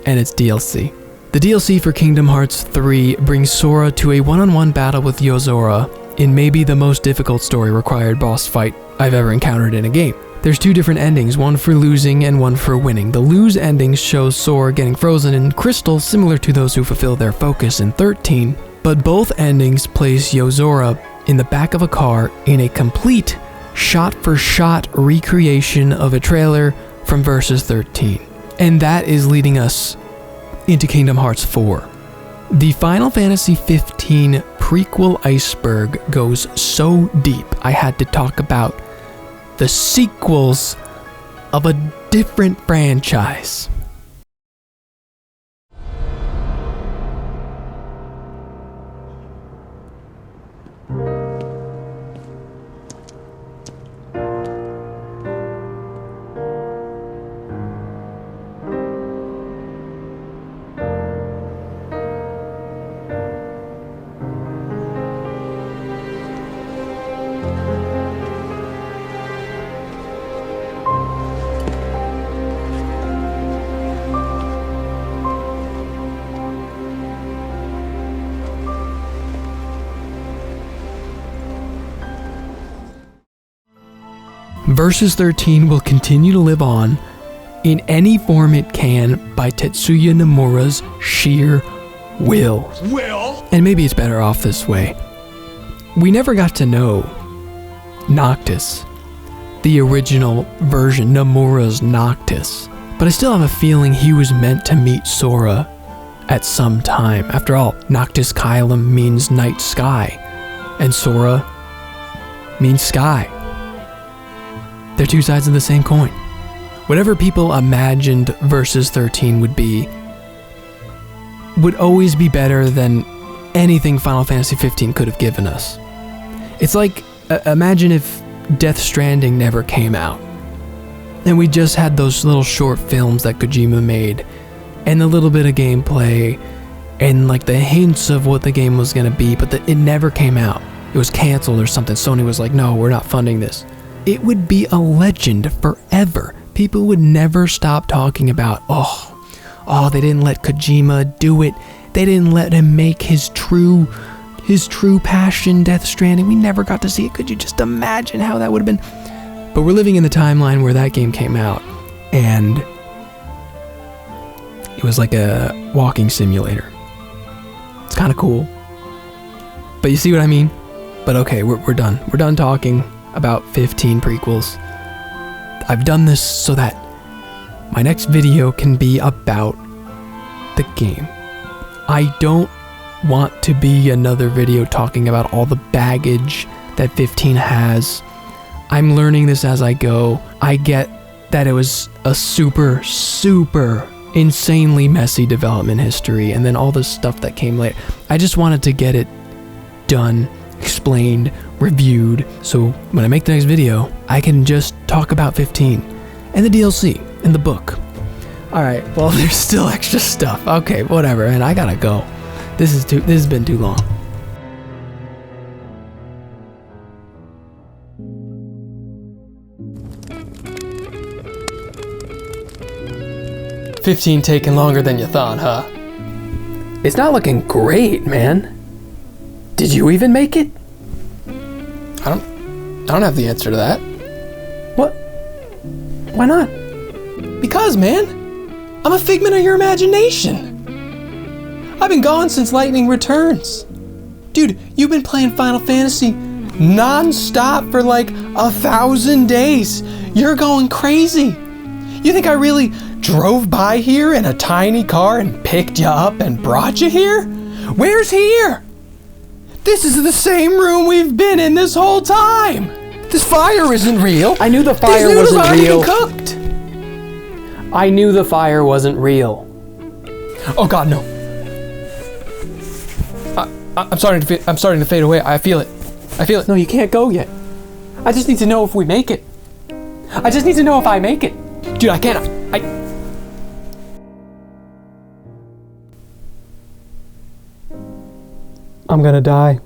and its DLC. The DLC for Kingdom Hearts 3 brings Sora to a one-on-one battle with Yozora in maybe the most difficult story required boss fight I've ever encountered in a game. There's 2 different endings, one for losing and one for winning. The lose ending shows Sora getting frozen in crystal, similar to those who fulfill their focus in 13, but both endings place Yozora in the back of a car in a complete shot-for-shot recreation of a trailer from Versus 13. And that is leading us into Kingdom Hearts 4. The Final Fantasy XV prequel iceberg goes so deep, I had to talk about the sequels of a different franchise. Versus 13 will continue to live on in any form it can by Tetsuya Nomura's sheer will. And maybe it's better off this way. We never got to know Noctis, the original version, Nomura's Noctis. But I still have a feeling he was meant to meet Sora at some time. After all, Noctis Caelum means night sky, and Sora means sky. They're 2 sides of the same coin. Whatever people imagined Versus 13 would be, would always be better than anything Final Fantasy 15 could have given us. It's like, imagine if Death Stranding never came out, and we just had those little short films that Kojima made, and a little bit of gameplay, and like the hints of what the game was gonna be, but it never came out. It was canceled or something. Sony was like, no, we're not funding this. It would be a legend forever. People would never stop talking about, oh, they didn't let Kojima do it. They didn't let him make his true passion, Death Stranding. We never got to see it. Could you just imagine how that would have been? But we're living in the timeline where that game came out, and it was like a walking simulator. It's kind of cool. But you see what I mean? But okay, we're done. We're done talking about 15 prequels. I've done this so that my next video can be about the game. I don't want to be another video talking about all the baggage that 15 has. I'm learning this as I go. I get that it was a super insanely messy development history, and then all the stuff that came later. I just wanted to get it done, explained, reviewed, so when I make the next video, I can just talk about 15 and the DLC and the book. Alright, well, there's still extra stuff. Okay, whatever, and I gotta go. This has been too long. $15 taking longer than you thought, huh? It's not looking great, man. Did you even make it? I don't have the answer to that. What? Why not? Because, man, I'm a figment of your imagination. I've been gone since Lightning Returns. Dude, you've been playing Final Fantasy non-stop for like 1,000 days. You're going crazy. You think I really drove by here in a tiny car and picked you up and brought you here? Where's here? This is the same room we've been in this whole time. This fire isn't real. I knew the fire These noodles wasn't aren't real. even cooked. I knew the fire wasn't real. Oh God, no. I'm starting to fade away. I feel it. No, you can't go yet. I just need to know if we make it. I just need to know if I make it. Dude, I can't. I'm gonna die.